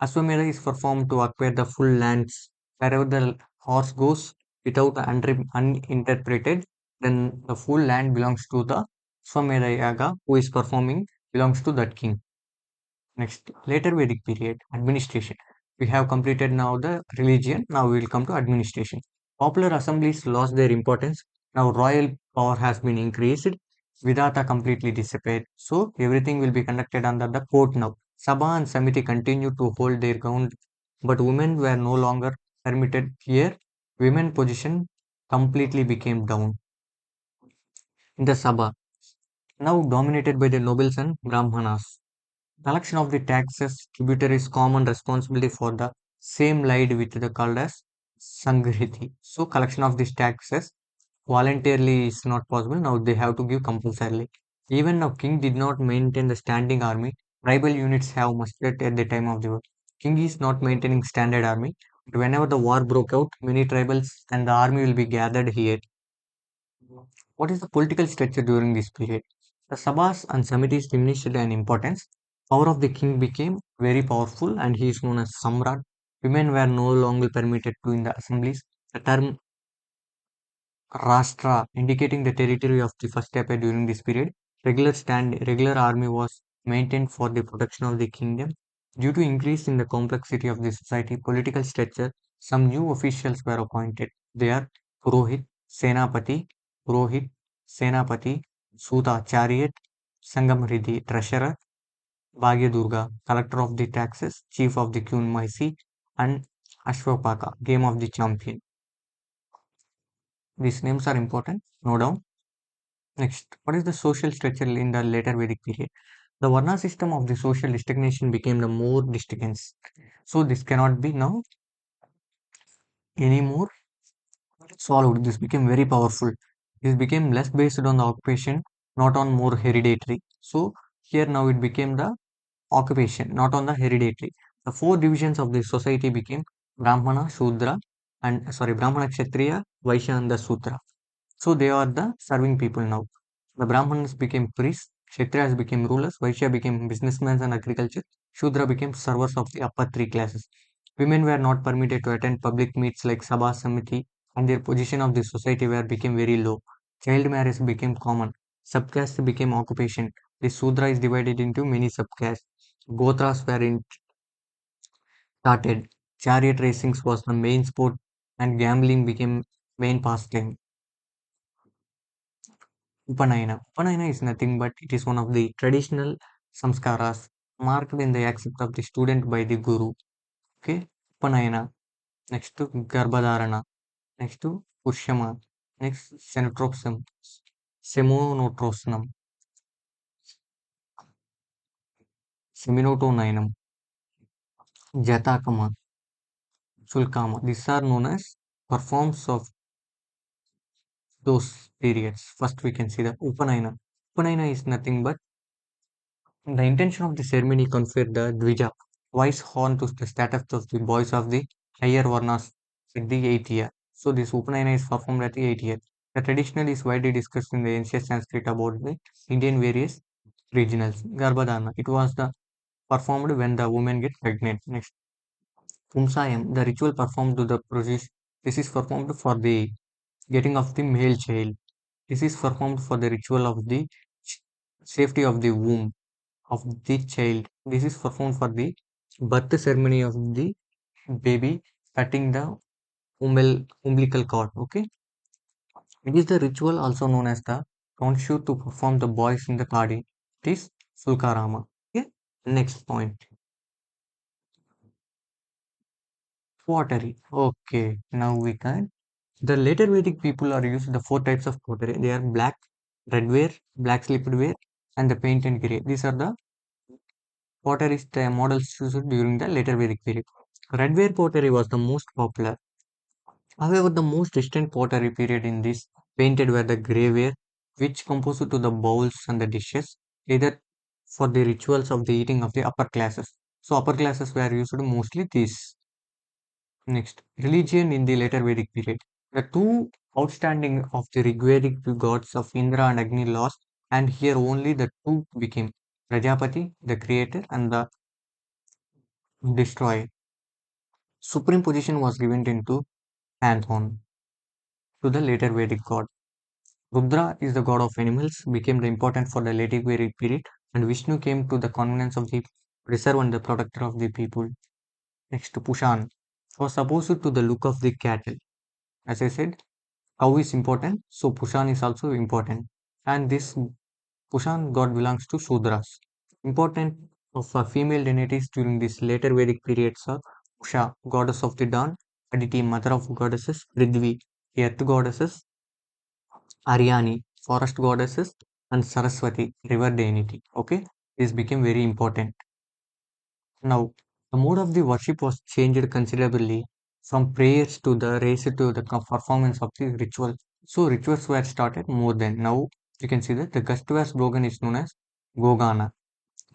Ashwamedha is performed to acquire the full lands wherever the horse goes without uninterpreted, then the full land belongs to the Swamedha Yaga who is performing belongs to that king. Next, later Vedic period, administration. We have completed now the religion, now we will come to administration. Popular assemblies lost their importance. Now royal power has been increased. Vidata completely disappeared. So everything will be conducted under the court now. Sabha and Samiti continue to hold their ground, but women were no longer permitted here. Women position completely became down. In the Sabha, now dominated by the nobles and Brahmanas. Collection of the taxes tributary is common responsibility for the same lied with the called as Sangriti. So collection of these taxes voluntarily is not possible. Now they have to give compulsorily. Even now king did not maintain the standing army. Tribal units have mustered at the time of the war. King is not maintaining standard army. But whenever the war broke out, many tribals and the army will be gathered here. What is the political structure during this period? The Sabhas and Samitis diminished in importance. Power of the king became very powerful and he is known as Samrat. Women were no longer permitted to in the assemblies. The term Rashtra, indicating the territory of the first step during this period, regular army was maintained for the protection of the kingdom. Due to increase in the complexity of the society, political structure, some new officials were appointed. They are Purohit, Senapati, Purohit, Senapati, Suta, Chariot, Sangamridhi, Treasurer, Bhagyadurga, Collector of the Taxes, Chief of the Kun Maisi, and Ashwapaka, Game of the Champion. These names are important. Note down. Next, what is the social structure in the later Vedic period? The Varna system of the social distinction became the more distinct. So this cannot be now anymore swallowed. This became very powerful. This became less based on the occupation, not on more hereditary. So here now it became the occupation, not on the hereditary. The four divisions of the society became Brahmana, Shudra, and sorry, Brahmana, Kshatriya, Vaishya, and the Sudra. So they are the serving people now. The Brahmanas became priests, Kshatriyas became rulers, Vaishya became businessmen and agriculture, Shudra became servers of the upper three classes. Women were not permitted to attend public meets like Sabha Samiti, and their position of the society were became very low. Child marriage became common. Subcaste became occupation. The Sudra is divided into many subcastes. Gotras were started. Chariot racing was the main sport, and gambling became main pastime. Upanayana. Upanayana is nothing but it is one of the traditional samskaras marked in the accept of the student by the guru. Okay, Upanayana. Next to Garbhadarana. Next to Pushyama. Next Senotropsum. Semonotrosnam. Seminotonayanam. Jatakama. Sulkama. These are known as performs of those periods. First we can see the Upanayana. Upanayana is nothing but the intention of the ceremony conferred the Dvija, vice horn to the status of the boys of the higher Varnas at the 8th year. So this Upanayana is performed at the 8th year. The traditional is widely discussed in the ancient Sanskrit about the Indian various regionals. Garbhadana, it was the performed when the woman gets pregnant. Next, Pumsayam, the ritual performed to the process. This is performed for the getting of the male child. This is performed for the ritual of the safety of the womb of the child. This is performed for the birth ceremony of the baby, cutting the umbilical cord. Okay, it is the ritual also known as the tonsure to perform the boys in the kadi. It is Sulkarama. Okay, next point, pottery. Okay, now we can. The later Vedic people are used the four types of pottery. They are black, red ware, black slipped ware, and the paint and grey. These are the pottery models used during the later Vedic period. Red ware pottery was the most popular. However, the most distant pottery period in this painted were the greyware, which composed to the bowls and the dishes, either for the rituals of the eating of the upper classes. So upper classes were used mostly these. Next, religion in the later Vedic period. The two outstanding of the Rigvedic gods of Indra and Agni lost, and here only the two became Prajapati, the creator, and the destroyer. Supreme position was given into Pantheon to the later Vedic god. Rudra is the god of animals, became the important for the later Vedic period, and Vishnu came to the convenience of the preserve and the protector of the people. Next, Pushan was opposite to the look of the cattle. As I said, cow is important, so Pushan is also important. And this Pushan god belongs to Shudras. Important of female deities during this later Vedic periods are Usha, goddess of the dawn, Aditi, mother of goddesses, Prithvi, earth goddesses, Aryani, forest goddesses, and Saraswati, river deity. Okay, this became very important. Now, the mode of the worship was changed considerably from prayers to the race to the performance of the ritual. So, rituals were started more than now. You can see that the Gastware slogan is known as Gogana.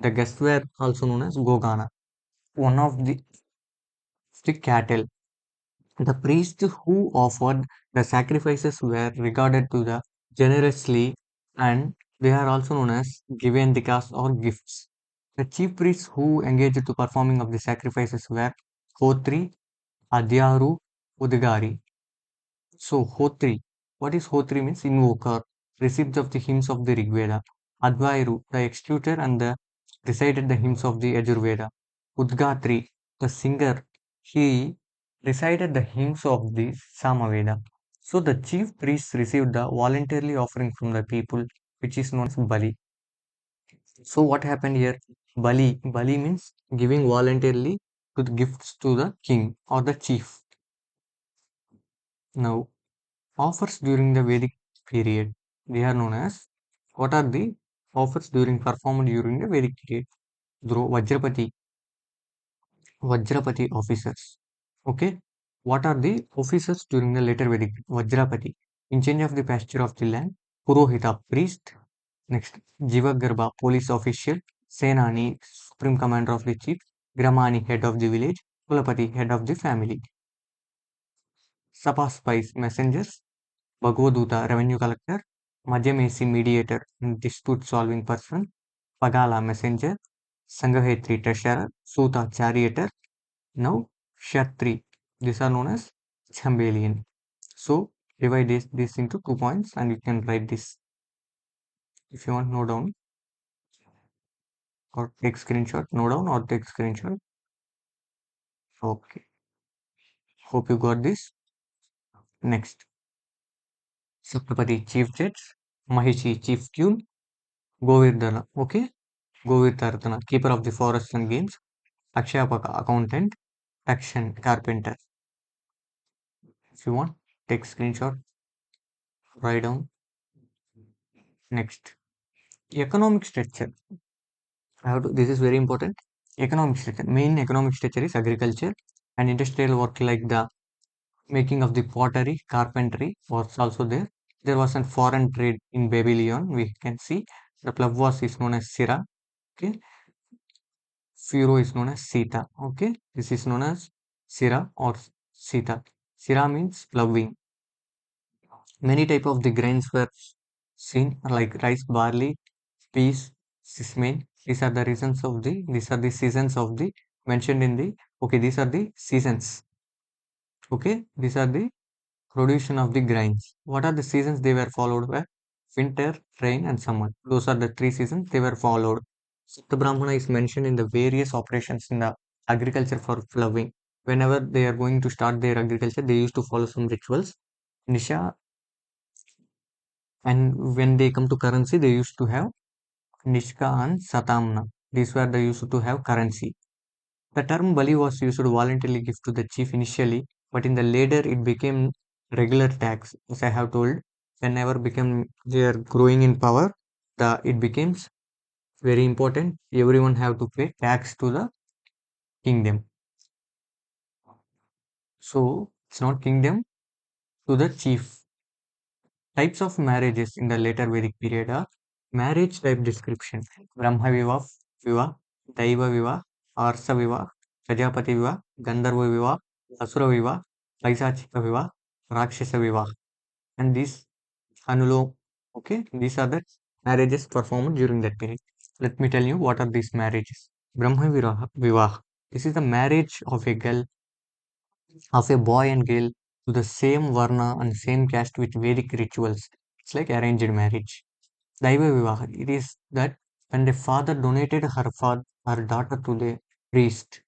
The guests were also known as Gogana, one of the cattle. The priests who offered the sacrifices were regarded to the generously, and they are also known as Givendikas or gifts. The chief priests who engaged to performing of the sacrifices were Hotri, Adhyaru, Udgari. So Hotri, what is Hotri means invoker, received of the hymns of the Rigveda. Advairu, the executor and the recited the hymns of the Ajurveda. Udgatri, the singer, he recited the hymns of the Samaveda. So the chief priests received the voluntarily offering from the people, which is known as Bali. So what happened here? Bali means giving voluntarily to the gifts to the king or the chief. Now offers during the Vedic period. They are known as what are the offers during performed during the Vedic period? Vajrapati officers. Okay. What are the officers during the later Vedic? Vajrapati. In change of the pasture of the land. Purohita, priest. Next, Jivagarbha, police official. Senani, supreme commander of the chief. Gramani, head of the village. Kulapati, head of the family. Sapa spies, messengers. Bhagavaduta, revenue collector. Madhyamesi, mediator and dispute solving person. Pagala, messenger. Sangahetri, treasurer. Suta, charioteer. Now, Kshatri, these are known as Chambalian. So, divide this into 2 points and you can write this. If you want, note down or take screenshot, note down or take screenshot. Okay, hope you got this. Next, Saptapati, chief judge. Mahishi, chief tune. Govardhana, okay. Govardhana, keeper of the forest and games. Akshayapaka, accountant. Action, carpenter. If you want, take screenshot, write down. Next, economic structure. This is very important. Economic structure. Main economic structure is agriculture and industrial work like the making of the pottery, carpentry was also there. There was a foreign trade in Babylon. We can see the plough is known as Sira. Okay, furrow is known as Sita. Okay, this is known as Sira or Sita. Sira means ploughing. Many type of the grains were seen like rice, barley, peas, sesame. These are the reasons of the. These are the seasons of the mentioned in the. Okay, these are the seasons. Okay, these are the production of the grains. What are the seasons they were followed by? Winter, rain, and summer. Those are the three seasons they were followed. Sapta Brahmana is mentioned in the various operations in the agriculture for ploughing. Whenever they are going to start their agriculture, they used to follow some rituals. Nisha, and when they come to currency, they used to have Nishka and Satamna. These were the used to have currency. The term Bali was used to voluntarily give to the chief initially, but in the later it became regular tax. As I have told, whenever become they are growing in power, it becomes very important. Everyone have to pay tax to the kingdom. So it's not kingdom to the chief. Types of marriages in the later Vedic period are marriage type description. Brahma Vivah, Vivah, Daiva Vivah, Arsa Vivah, Prajapati Vivah, Gandharva Vivah, Asura Vivah, Paisachika Vivah, Rakshasa Vivah. And these Anulo, okay, these are the marriages performed during that period. Let me tell you what are these marriages. Brahma Vivah. This is the marriage of a boy and girl to the same varna and same caste with Vedic rituals. It's like arranged marriage. Daiva Vivaha. It is that when the father donated her daughter to the priest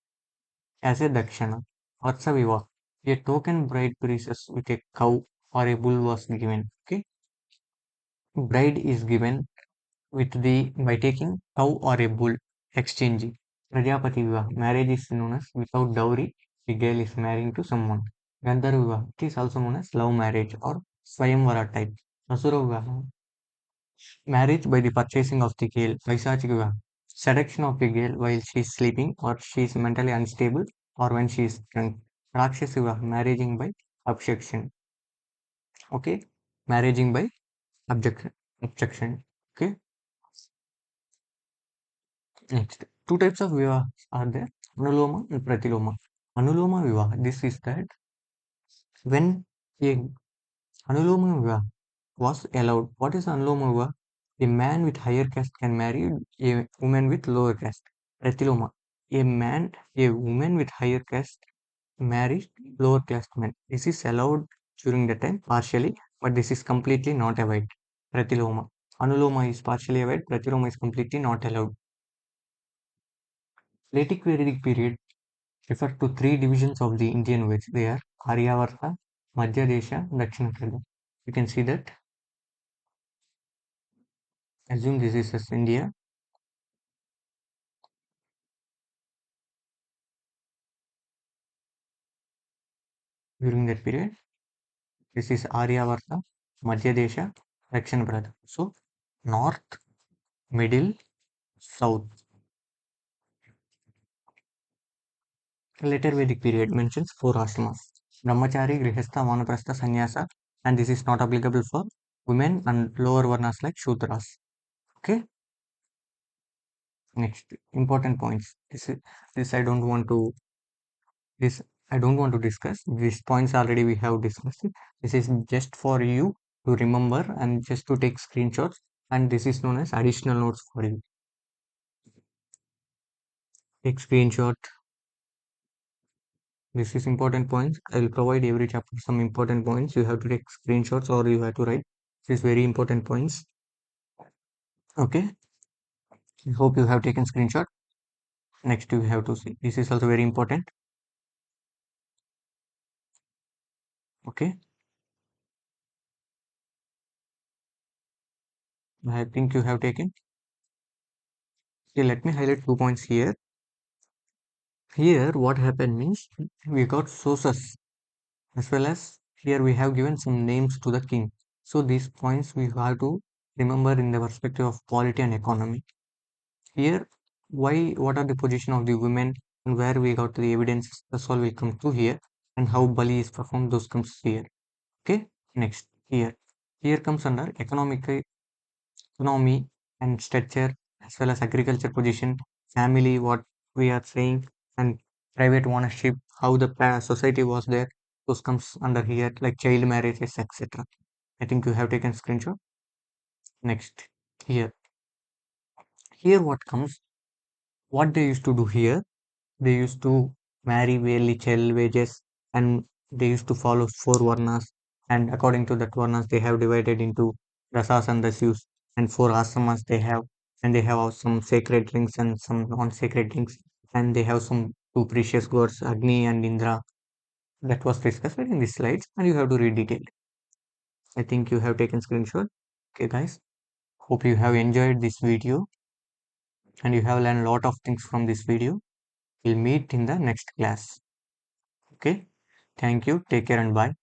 as a dakshana. Vatsa Vivaha. A token bride princess with a cow or a bull was given. Okay. Bride is given with the by taking cow or a bull exchanging. Prajapati Vivaha. Marriage is known as without dowry. The girl is marrying to someone. Gandharva Vivaha. It is also known as love marriage or Swayamvara type. Asura Vivaha. Marriage by the purchasing of the girl, Vaisachika Vivaha. Seduction of a girl while she is sleeping or she is mentally unstable or when she is drunk. Rakshasa Vivaha. Marrying by objection. Okay. Marrying by objection. Objection. Okay. Next. Two types of Vivaha are there. Anuloma and Pratiloma. Anuloma Vivaha. This is that when a Anuloma Vivaha was allowed. What is Anuloma Vivaha? A man with higher caste can marry a woman with lower caste. Pratiloma. A woman with higher caste marries lower caste men. This is allowed during the time partially, but this is completely not allowed. Pratiloma. Anuloma is partially allowed. Pratiloma is completely not allowed. Later Vedic period refer to three divisions of the Indian Veds. They are Aryavarta, Madhya Desha, Dakshina Kala. You can see that. Assume this is as India during that period. This is Aryavarta, Madhya Desha, Dakshina Bharat. So, North, Middle, South. Later Vedic period mentions four ashramas. Brahmachari, Grihastha, Vanaprastha, Sannyasa. And this is not applicable for women and lower varnas like Shudras. Okay. Next, important points. This I don't want to this I don't want to discuss. These points already we have discussed it. This is just for you to remember and just to take screenshots, and this is known as additional notes for you. Take screenshot. This is important points. I will provide every chapter some important points. You have to take screenshots or you have to write. This is very important points. Okay. I hope you have taken screenshot. Next you have to see. This is also very important. Okay. I think you have taken. Okay, let me highlight 2 points here. Here, what happened means we got sources as well as here we have given some names to the king. So these points we have to remember in the perspective of polity and economy. Here, what are the position of the women and where we got the evidence, that's all will come to here, and how Bali is performed, those comes here. Okay, next here. Here comes under economy and structure as well as agriculture position, family, what we are saying, and private ownership, how the society was there, those comes under here, like child marriages, etc. I think you have taken screenshot. Next, here. Here what comes, what they used to do here, they used to marry barely child wages and they used to follow four varnas, and according to that varnas they have divided into rasas and dasyus, and four asamas they have, and they have some sacred drinks and some non-sacred drinks, and they have some two precious gods Agni and Indra. That was discussed in these slides and you have to read detail. I think you have taken screenshot. Okay guys, hope you have enjoyed this video and you have learned a lot of things from this video. We'll meet in the next class. Okay, thank you, take care and bye.